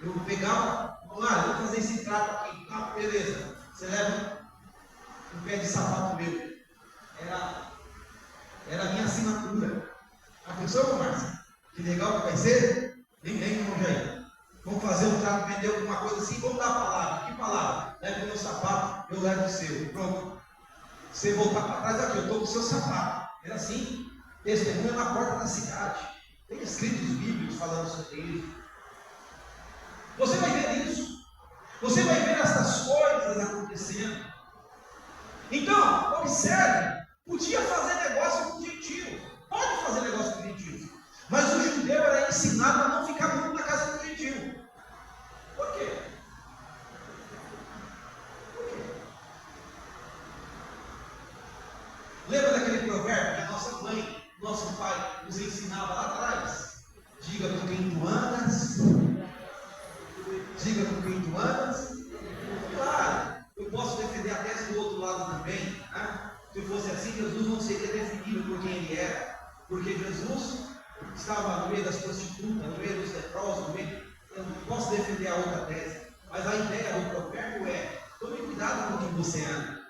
Speaker 1: eu pegava, vou fazer esse trato aqui, tá, beleza, você leva um pé de sapato meu, era a minha assinatura. A pessoa, irmão Márcio, que legal que vai ser, vem, irmão Jair, vamos fazer um trato, vender alguma coisa assim, vamos dar a palavra, que palavra? Leve o meu sapato, eu levo o seu, pronto. Você voltar para trás aqui, eu estou com o seu sapato. Era assim, testemunha na porta da cidade. Tem escritos bíblicos falando sobre isso. Você vai ver isso. Você vai ver essas coisas acontecendo. Então, observe, podia fazer negócio com gentio. Pode fazer negócio com gentio. Mas o judeu era ensinado a não ficar muito na casa do gentio. Por quê? Lembra daquele provérbio que a nossa mãe, nosso pai nos ensinava lá atrás? Diga com quem tu andas. Diga com quem tu andas. Claro, eu posso defender a tese do outro lado também. Né? Se fosse assim, Jesus não seria definido por quem ele era. Porque Jesus estava no meio das prostitutas, no meio dos leprosos, no meio... Eu não posso defender a outra tese. Mas a ideia do provérbio é: tome cuidado com quem você anda.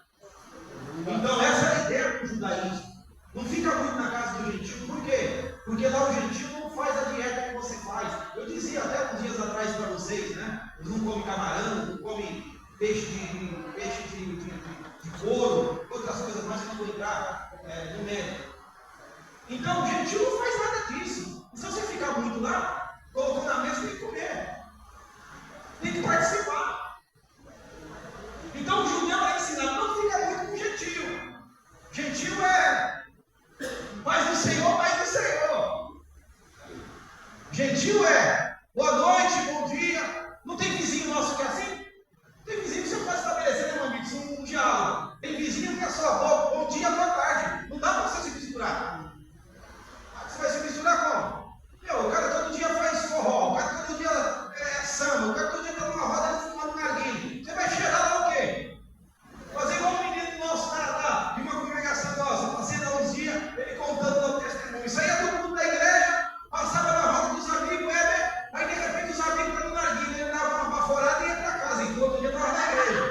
Speaker 1: Então essa é a ideia do judaísmo. Não fica muito na casa do gentil. Por quê? Porque lá o gentil não faz a dieta que você faz. Eu dizia até uns dias atrás para vocês, né? Eles não comem camarão, não comem peixe de couro, outras coisas mais que não vou entrar no médico. Então o gentil não faz nada disso. E se você ficar muito lá, colocou na mesa, tem que comer. Tem que participar. Então o judeu é ensinado, não fica muito com gentil. Gentil é paz do Senhor, paz do Senhor. Gentil é boa noite, bom dia. Não tem vizinho nosso que é assim? Tem vizinho que você pode estabelecer, né, meu amigo? Um diálogo. Tem vizinho que é só bom dia, boa tarde. Não dá para você se misturar. Você vai se misturar como? O cara todo dia faz forró, o cara todo dia samba, o cara todo dia está numa roda fumando narguilho. Você vai cheirar lá o quê? Fazer igual um menino nosso de uma congregação nossa, passei lá uns dias, ele contando lá o testemunho. Isso aí é todo mundo da igreja, passava na roda dos amigos, aí de repente os amigos estão no narguilho, ele dava uma baforada e ia para casa, enquanto outro dia estava na igreja.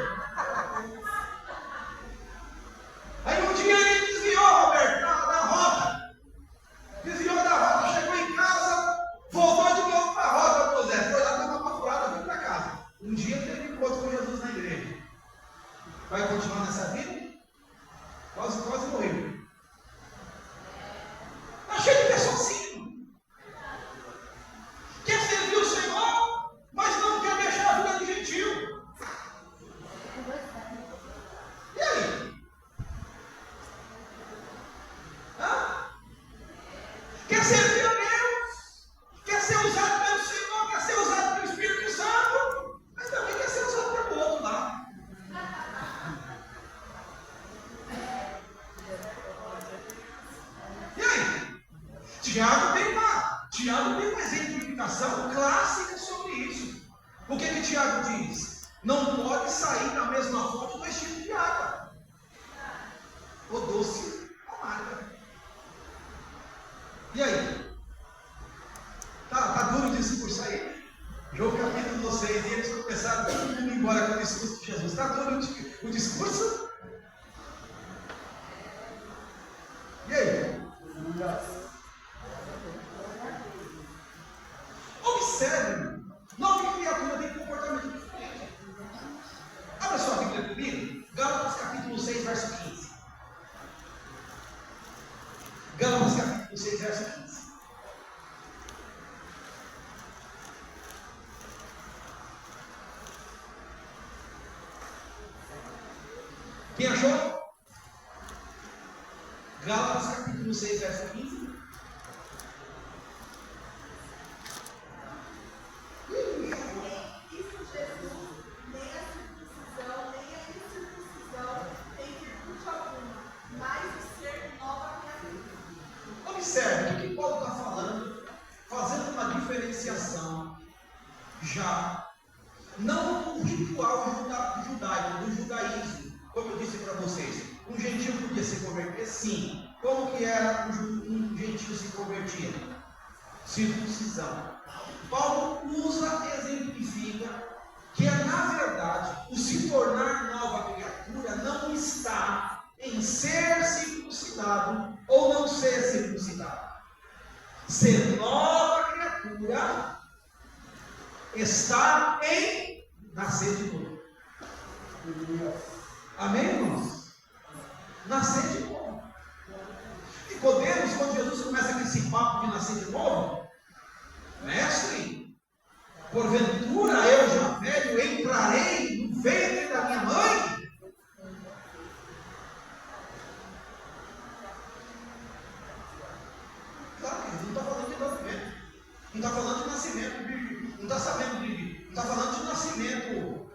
Speaker 1: Aí um dia ele desviou, Roberto, da rota. Desviou da rota, chegou em casa, voltou de novo para a rota, pô Zé, foi lá dar uma baforada e veio para casa. Um dia teve encontro com Jesus na igreja. Vai continuar nessa vida? Quase morreu. Está cheio de pessoas assim. Quer servir o Senhor, mas não quer deixar a vida de gentil. E aí? Quer servir a Deus? Quer ser usado pelo Senhor? Quer ser usado pelo Espírito Santo? Mas também quer ser usado pelo outro lá. E aí? Tiago tem uma exemplificação clássica sobre isso. O que Tiago diz? Não pode sair da mesma fonte dois tipos de água. O doce ou amarga. E aí? Tá duro o discurso aí? João capítulo 6, e eles começaram todo mundo embora com o discurso de Jesus. Está duro o discurso? E aí? Observe, nova criatura tem comportamento diferente. Abra sua Bíblia comigo, Gálatas capítulo 6, verso 15. Gálatas capítulo 6, verso 15. Quem achou? Gálatas capítulo 6, verso 15. Observe o que Paulo está falando, fazendo uma diferenciação já, não no ritual judaico, do judaísmo, como eu disse para vocês. Um gentio podia se converter? Sim. Como que era um gentio se convertia? Circuncisão. Paulo exemplifica que na verdade o se tornar nova criatura não está em ser circuncidado ou não ser circuncidado. Ser nova criatura está em nascer de novo. Amém, irmãos? Nascer de novo. Nicodemos, quando Jesus começa com esse papo de nascer de novo, mestre, porventura eu já velho entrarei no ventre da minha mãe? Claro que ele não está falando de nascimento, não está falando de nascimento, não está sabendo não está falando de nascimento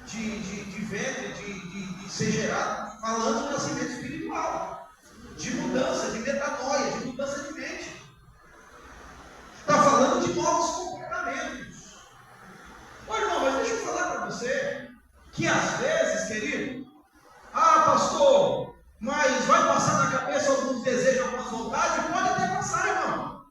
Speaker 1: de ventre, de ser gerado, falando de nascimento espiritual, de mudança, de metanoia, de mudança de mente. Está falando de novos comportamentos. Ô irmão, mas deixa eu falar para você que às vezes, querido, pastor, mas vai passar na cabeça alguns desejos, algumas vontades? Pode até passar, irmão.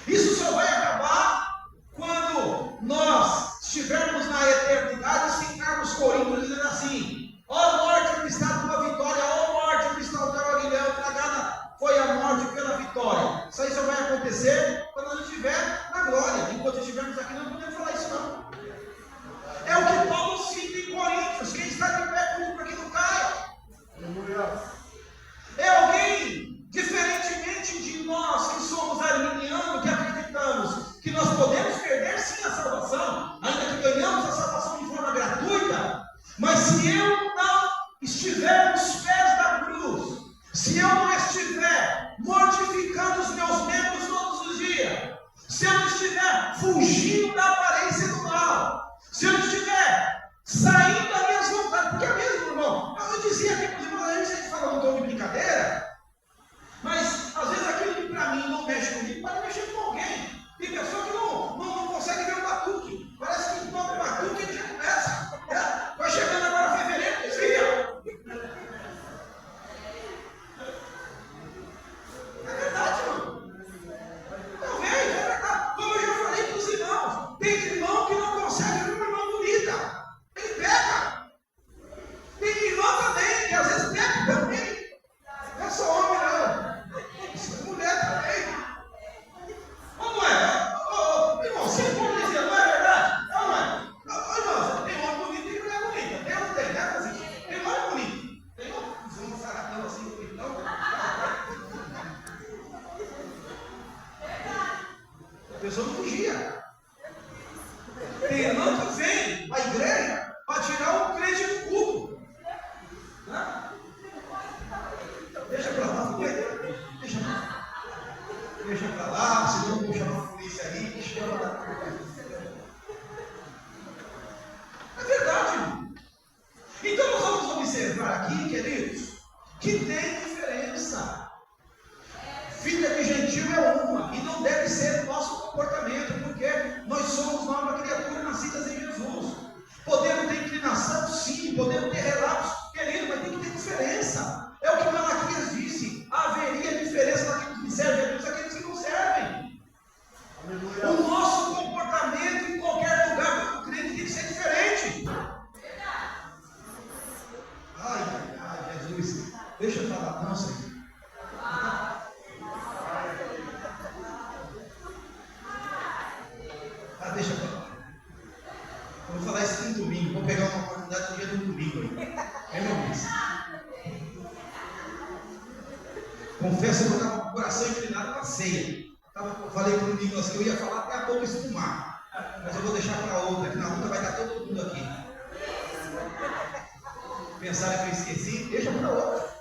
Speaker 1: Isso só vai acabar quando nós estivermos na eternidade e sentarmos Coríntios dizendo assim: ó morte, onde está a tua vitória? Ó morte, onde está o teu aguilhão? Tragada foi a morte pela vitória. Isso aí só vai acontecer quando a gente estiver na glória. Enquanto estivermos aqui, não podemos falar isso não. É o que Paulo cita em Coríntios: quem está de pé, comigo para que não caia. É alguém, diferentemente de nós que somos arminianos, que acreditamos que nós podemos perder sim a salvação, ainda que ganhamos a salvação de forma gratuita, mas se eu não estiver nos pés da cruz, se eu não estiver mortificando os meus membros todos os dias, se eu não estiver fugindo da aparência do mal, se eu não estiver saindo das minhas vontades, porque é mesmo, irmão, eu dizia aqui para os irmãos, a gente fala um tom de brincadeira, mas às vezes aquilo que para mim não mexe comigo, pode mexer com alguém. Tem pessoa que não consegue ver o batuque, parece que toca o batuque e ele já começa. Vai chegando agora fevereiro, desvia. É verdade, irmão. Não vem, é verdade. Como eu já falei para os irmãos, tem irmão que não consegue ver uma irmã bonita. Ele pega. Tem irmão também, que às vezes pega também. Não é só homem, não. Mulher também. Como é? Irmão, você pode dizer, não é verdade? Não é? Irmão, tem homem bonito e tem mulher bonita. Tem ou não tem, né? Assim, tem homem bonito. Tem um saratão assim, bonitão. A pessoa não fugia. Tem irmão que vem à igreja para tirar o crente do culto. Né? Deixa para lá, deixa para lá, senão vou chamar a polícia aí, que chama da polícia. É verdade, irmão. Então nós vamos observar aqui, queridos, que tem diferença. Vida de gentil é uma, e não deve ser o nosso comportamento, porque nós somos nova criatura nascidas em Jesus. Podemos ter inclinação, sim, podemos ter relapsos, querido, mas tem que ter diferença. É o que Malaquias disse: haveria diferença daqueles que servem a Deus e daqueles que não servem. Aleluia. O nosso comportamento em qualquer lugar do crente tem que ser diferente. Ai, Jesus, deixa eu falar, não, Senhor. coração inclinado para a ceia. Eu falei para o Nicolas que eu ia falar até a pouco espumar. Mas eu vou deixar para outra, que na outra vai estar todo mundo aqui. Pensaram que eu esqueci? Deixa para outra.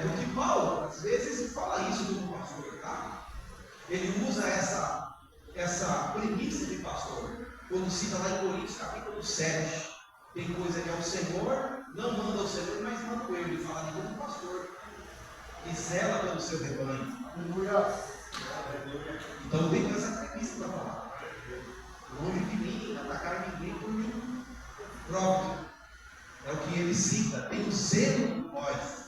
Speaker 1: Porque Paulo, às vezes, fala isso do pastor, tá? Ele usa essa premissa de pastor. Quando cita lá em Coríntios, capítulo 7. Tem coisa que é o Senhor, não manda o Senhor, mas manda o ele. Ele fala de como pastor. E zela pelo seu rebanho.
Speaker 2: Aleluia.
Speaker 1: Então vem com essa premissa para falar. Longe de mim, atacar ninguém por mim próprio. É o que ele cita. Tem o zelo por nós.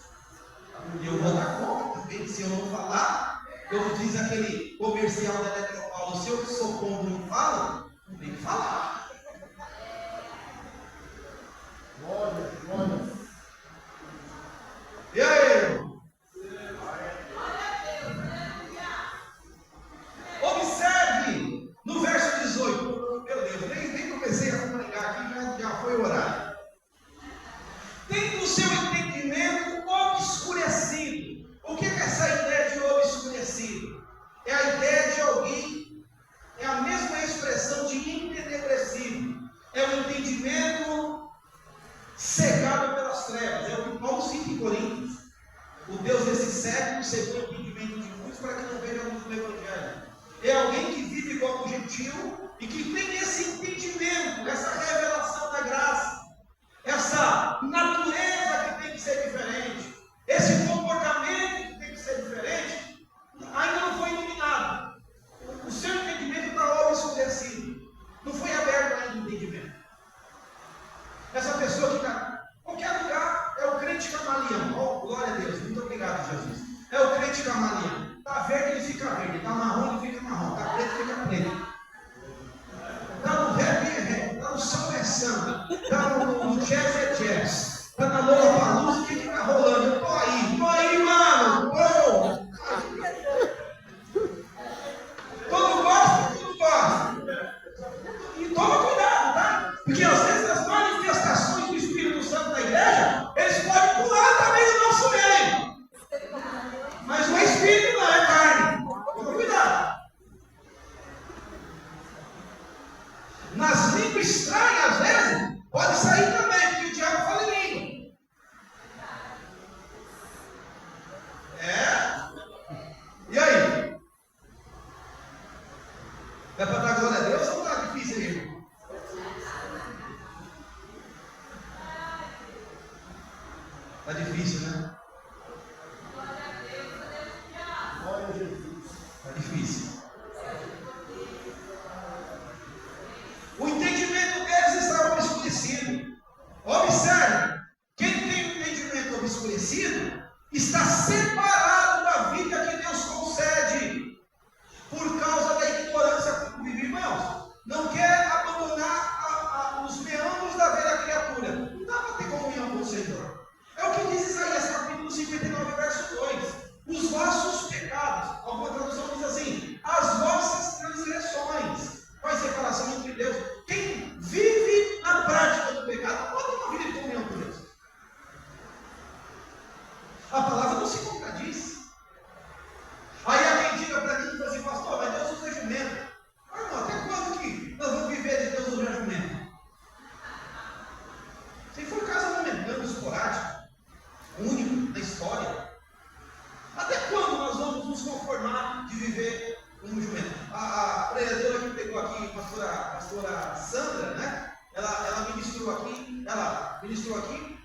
Speaker 1: E eu vou dar conta também, se eu não falar, como diz aquele comercial da Eletropaulo, se eu sou como não falo, não tem que falar.
Speaker 2: Glória, glória.
Speaker 1: E aí? Observe no verso 18. Meu Deus, nem comecei a comunicar aqui, já foi o horário. Tendo o seu entendimento obscurecido. O que é essa ideia de obscurecido? É a ideia de alguém, é a mesma expressão de entenebrecido. É o entendimento cegado pelas trevas. É o que Paulo cita em Coríntios. O Deus desse século cegou o entendimento de muitos para que não vejam a luz do Evangelho. É alguém que vive como gentil e que tem esse entendimento, essa revelação da graça, essa natureza que tem que ser diferente, esse comportamento que tem que ser diferente, ainda não foi iluminado. O seu entendimento está obscurecido. Não foi aberto ainda o entendimento. Essa pessoa que está em qualquer lugar é o crente camaleão. Oh, glória a Deus, muito obrigado, Jesus. É o crente camaleão. Está verde, ele fica verde. Está marrom, ele fica marrom. Está preto, fica preto. Está no rap, é rap. Está no samba, é samba. Está no jazz, é jazz. Está na Lollapalooza, o que está rolando? Eu estou aí, mano. Pô. Todo gosta. E toma cuidado, tá? Porque às vezes as manifestações do Espírito Santo da igreja, eles podem pular também do nosso meio. Mas o Espírito não é carne. Toma cuidado. Nas línguas estranhas, às vezes, pode sair também, porque o diabo fala em língua. E aí? É para dar glória a Deus ou está difícil aí, irmão? Está difícil, né?
Speaker 2: Glória a Jesus.
Speaker 1: Está difícil. O entendimento deles estava obscurecido. Observe, quem tem o entendimento obscurecido está separado da vida que Deus concede por causa da ignorância com que vive, irmãos. Não quer abandonar os meandros da velha criatura. Não dá para ter comunhão com o Senhor. É o que diz Isaías capítulo 59, verso 2. Os vossos pecados, alguma tradução diz assim, as vossas transgressões. Faz separação entre Deus. Quem vive na prática do pecado não pode ter uma vida de comunhão com Deus. A palavra não se contradiz. Aí alguém diga para mim e fala assim, pastor, mas Deus usa jumento. Mas irmão, até quando que nós vamos viver de Deus usar jumento? Se for caso momentâneo, esporádico, único na história, até quando nós vamos nos conformar de viver como jumento? A pregadora que pegou aqui, a pastora Sandra, né? Ela ministrou aqui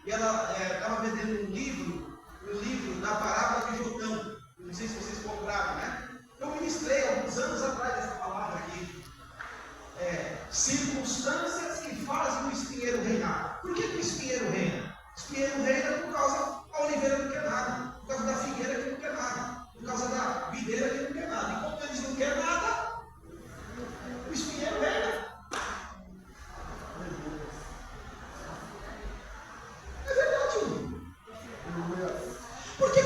Speaker 1: e ela estava vendendo um livro da parábola de Jotão. Não sei se vocês compraram, né? Eu ministrei alguns anos atrás essa palavra aqui. Circunstâncias que fazem o espinheiro reinar. Por que o espinheiro reina? O espinheiro reina por causa da oliveira não quer nada, por causa da figueira que não quer nada, por causa da videira que não quer nada. E como eles não querem nada, o espinheiro reina. É verdade.
Speaker 2: Aleluia.
Speaker 1: Por que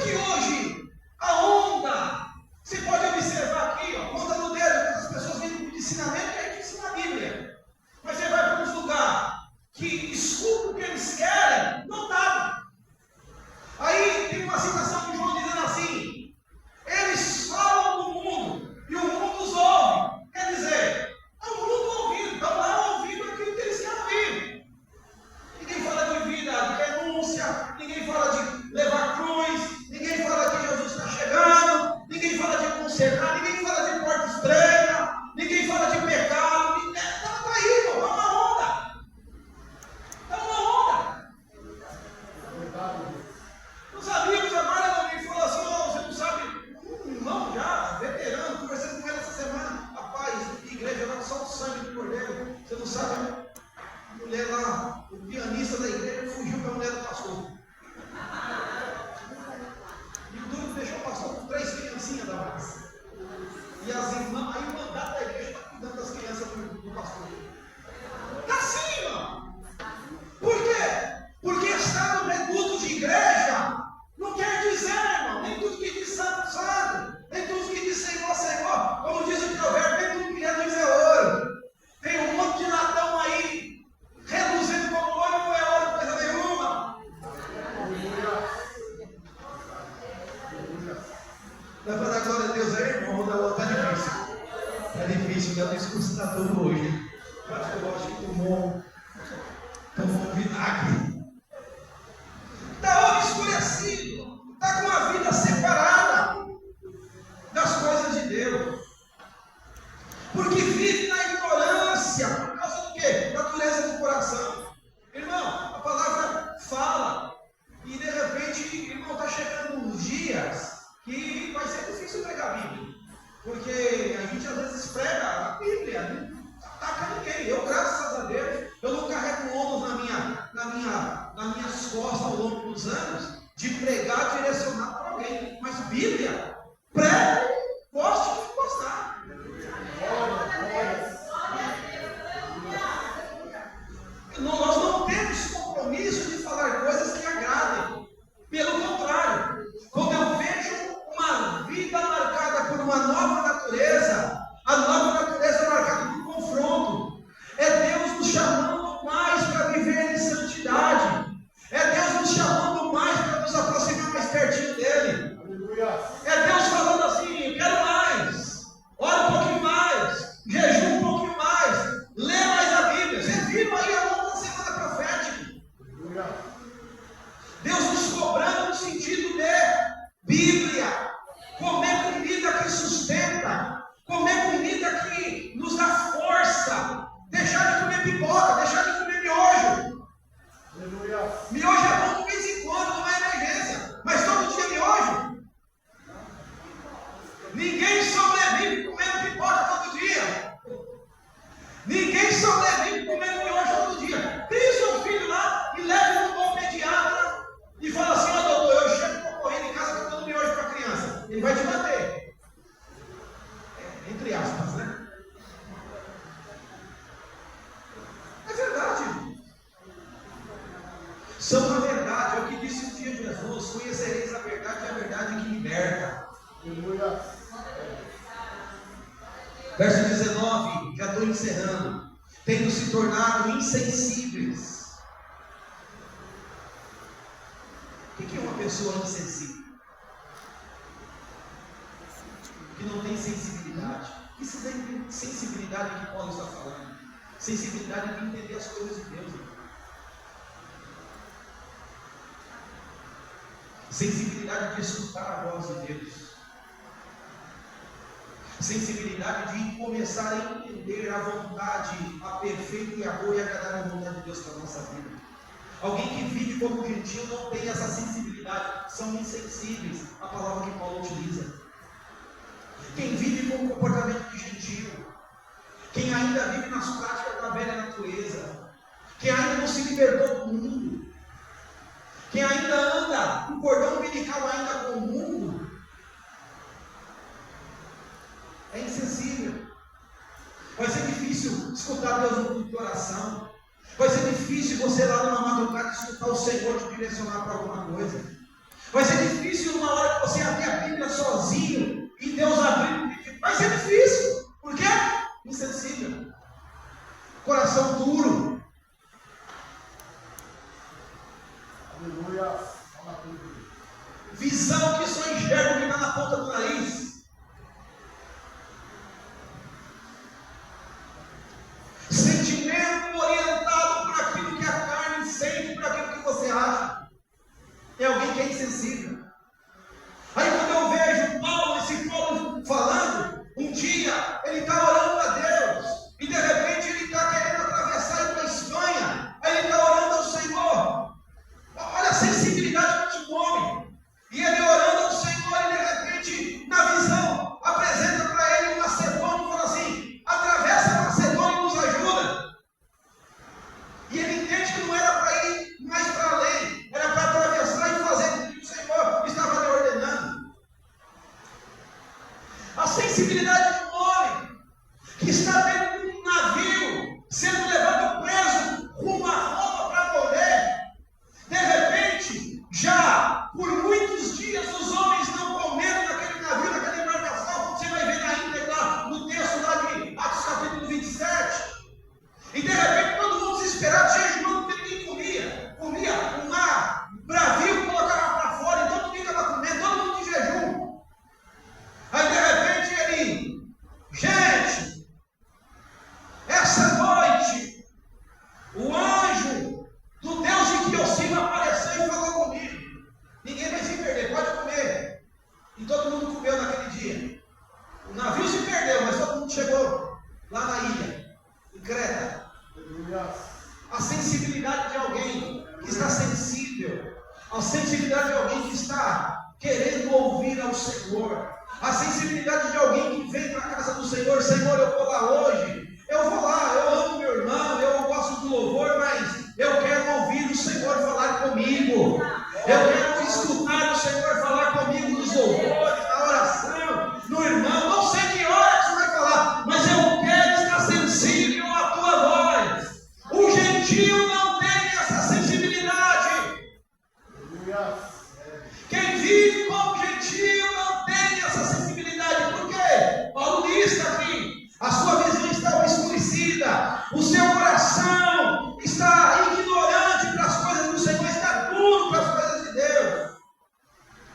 Speaker 1: Vai falar glória a Deus aí, irmão? Tá difícil. Tá difícil, meu discurso está todo hoje. Eu acho que tomou vinagre. Está obscurecido. Está com a vida separada das coisas de Deus. Porque vive na ignorância. Por causa do quê? Da dureza do coração. Irmão, a palavra fala. E de repente, irmão, está chegando uns dias que vai ser difícil pregar a Bíblia. Porque a gente às vezes prega a Bíblia, não ataca ninguém. Eu, graças a Deus, eu não carrego ônus nas minhas costas ao longo dos anos de pregar direcionado para alguém. Mas Bíblia, prega, gosto de gostar. Nós não temos compromisso de falar coisas que agradem. Pelo contrário, quando eu vejo uma vida marcada por uma nova natureza, a nova natureza é marcada por confronto. É Deus nos chamando mais para viver em santidade. É Deus nos chamando mais para nos aproximar mais pertinho dele. É Deus falando assim: quero mais, ora um pouquinho mais, jejum um pouquinho mais, lê mais a Bíblia. Você viu aí a longa semana profética? Deus nos cobrando no sentido de Bíblia, comer comida que sustenta, comer comida que nos dá força, deixar de comer pipoca, deixar de comer miojo. Miojo é bom de vez em quando, numa emergência, mas todo dia miojo. Ninguém sobrevive comendo pipoca todo dia. Ninguém sobrevive comendo miojo todo dia. Tem seu filho lá e leva um bom pediatra e fala assim: ó, doutor, eu chego e estou correndo em casa dando miojo para a criança. Ele vai te bater. Entre aspas, né? É verdade. São a verdade. É o que disse um dia Jesus: conhecereis a verdade e a verdade que liberta. Verso 19, já estou encerrando. Tendo se tornado insensíveis. O que é uma pessoa insensível? Que não tem sensibilidade. Que sensibilidade que Paulo está falando? Sensibilidade de entender as coisas de Deus. Sensibilidade de escutar a voz de Deus. Sensibilidade de começar a entender a vontade, a perfeita e a boa e agradável vontade de Deus para a nossa vida. Alguém que vive como gentil não tem essa sensibilidade, são insensíveis, a palavra que Paulo utiliza. Quem vive com o comportamento de gentil, quem ainda vive nas práticas da velha natureza, quem ainda não se libertou do mundo, quem ainda anda, o cordão umbilical ainda com o mundo, é insensível. Vai ser difícil escutar Deus no culto de oração. Vai ser difícil você lá numa madrugada escutar o Senhor te direcionar para alguma coisa. Vai ser difícil numa hora que você abrir a Bíblia sozinho e Deus abrir. Vai ser difícil. Por quê? Insensível. Coração duro.
Speaker 2: Aleluia.
Speaker 1: Visão que só enxerga o que está na ponta do nariz. Sentimento orientado por aquilo que a carne sente, por aquilo que você acha. É alguém que é insensível. Aí quando eu vejo esse Paulo falando, um dia ele está orando a Deus, e de repente ele está querendo atravessar e ir para a Espanha. Aí ele está orando ao Senhor. Olha a sensibilidade do homem. E ele orando ao Senhor, e de repente, na visão, apresenta para ele uma Macedônia e fala assim: atravessa a Macedônia e nos ajuda. E ele entende que não era para ir mais para além, era para atravessar e fazer o que o Senhor estava lhe ordenando. A sensibilidade de um homem que está dentro de um navio, sendo levado preso rumo a Roma para morrer. De repente, já por muitos dias os homens não comeram naquele navio, naquela embarcação. Você vai ver na íntegra no texto lá de Atos capítulo 27. E de repente todo mundo desesperado, jejuando, porque ninguém comia. Comia o mar, bravio, colocava para fora, então ninguém estava comendo, todo mundo em jejum. ao Senhor. A sensibilidade de alguém que vem para a casa do Senhor. Senhor, eu vou lá hoje. Eu vou lá, eu amo meu irmão, eu gosto do louvor, mas eu quero ouvir o Senhor falar comigo. Eu quero escutar o Senhor falar comigo nos louvores, na oração, no irmão. Não sei que hora você vai falar, mas eu quero estar sensível à tua voz. O gentio não tem essa sensibilidade. Quem vive como gentio não tem essa sensibilidade. Por quê? Paulo diz aqui: a sua visão está obscurecida, o seu coração está ignorante para as coisas do Senhor, está duro para as coisas de Deus.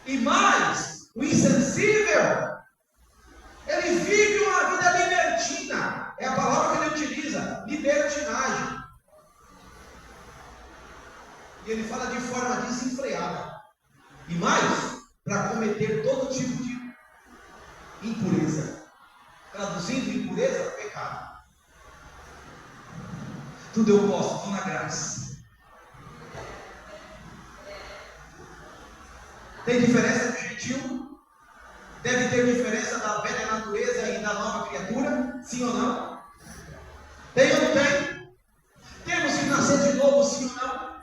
Speaker 1: E mais, o insensível, ele vive uma vida libertina. É a palavra que ele utiliza, libertinagem. E ele fala de forma desenfreada. E mais, para cometer todo tipo de impureza. Traduzindo, impureza, pecado. Tudo eu posso, estou na graça. Tem diferença do gentio? Deve ter diferença da velha natureza e da nova criatura? Sim ou não? Tem ou não tem? Temos que nascer de novo, sim ou não?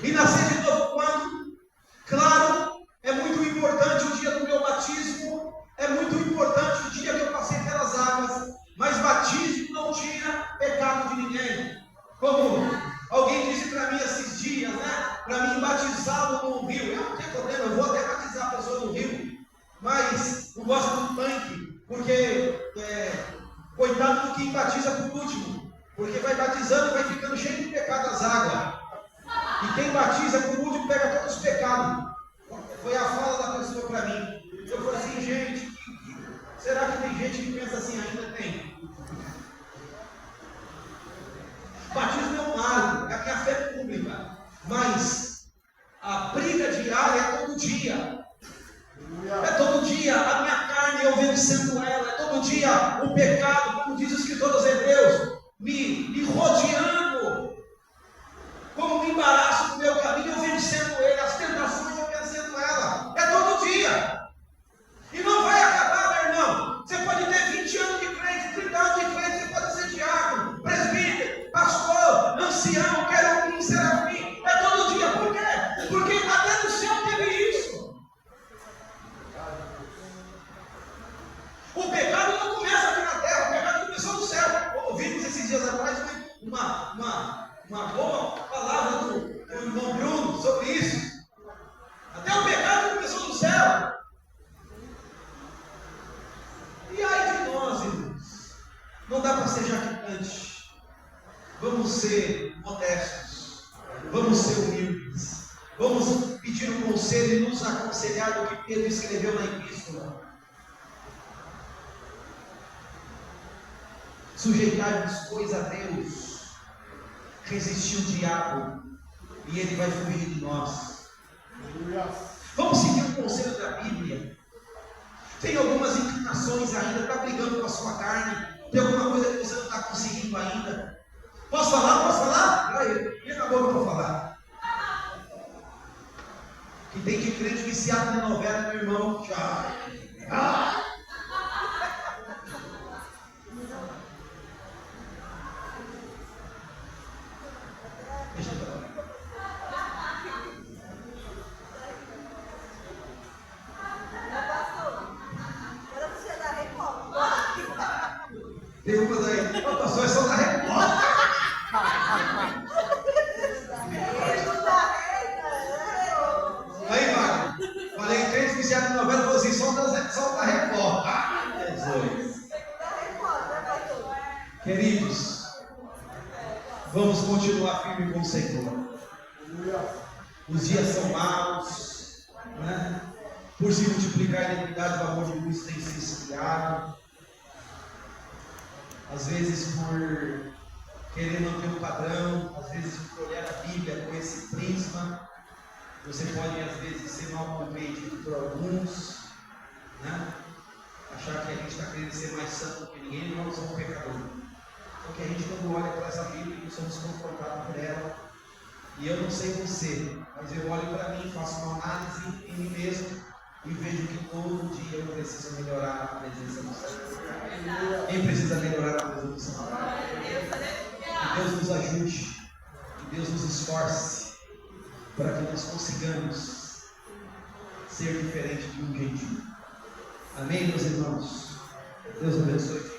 Speaker 1: E nascer de novo quando? Claro, é muito importante o dia do meu batismo. É muito importante o dia que eu passei pelas águas. Mas batismo não tira pecado de ninguém. Como alguém disse para mim esses dias, né? Para mim batizá-lo no rio. Eu não tenho problema, eu vou até batizar a pessoa no rio. Mas não gosto do tanque. Porque coitado do que batiza por último. Porque vai batizando e vai ficando cheio de pecado as águas. E quem batiza por último pega todos os pecados. Foi a fala da pessoa para mim. Eu falei assim, gente, será que tem gente que pensa assim? Ainda tem. Batismo é um marco, é a minha fé pública. Mas a briga diária é todo dia. É todo dia a minha carne eu vencendo ela. É todo dia o pecado, como diz o escritor dos Hebreus, me rodeando. Como um embaraço no meu caminho, eu vencendo ele. As tentações eu vencendo ela. É todo dia. E não vai acabar, meu irmão. Você pode ter 20 anos de crente, 30 anos de crente, você pode ser diácono, presbítero, pastor, ancião, querubim, serafim. É todo dia. Por quê? Porque até no céu teve isso. O pecado não começa aqui na terra, o pecado começou no céu. Ouvimos esses dias atrás uma boa palavra do irmão Bruno sobre isso. Até o pecado começou no céu. E ai de nós, irmãos, não dá para ser jactante. Vamos ser modestos, vamos ser humildes, vamos pedir um conselho e nos aconselhar do que Pedro escreveu na epístola. Sujeitar-nos, pois, a Deus, resistir o diabo, e ele vai fugir de nós. Vamos seguir o conselho da Bíblia. Tem algumas inclinações ainda, está brigando com a sua carne, tem alguma coisa que você não está conseguindo ainda. Posso falar? Posso falar? E na boca para falar. Que tem de crente viciado na novela, meu irmão. Já. Deixa eu falar. Tem umas aí, o pastor é só da Record. Aí, Wagner, falei em crente viciado em novela, falou assim, só da Record. Jesus. Queridos, vamos continuar firme com o Senhor. Os dias são maus, né? Por se multiplicar a iniquidade, o amor de muitos tem se esfriado. Às vezes por querer manter um padrão, às vezes por olhar a Bíblia com esse prisma, você pode às vezes ser mal compreendido por alguns, né? Achar que a gente está querendo ser mais santo que ninguém, nós somos pecadores. Porque a gente quando olha para essa Bíblia, nós somos confrontados por ela, e eu não sei você, mas eu olho para mim, faço uma análise em mim mesmo, e vejo que todo dia eu preciso melhorar a presença do Senhor. Quem precisa melhorar a presença do Senhor? Que Deus nos ajude, que Deus nos esforce para que nós consigamos ser diferente de um gentil. Amém, meus irmãos? Deus abençoe.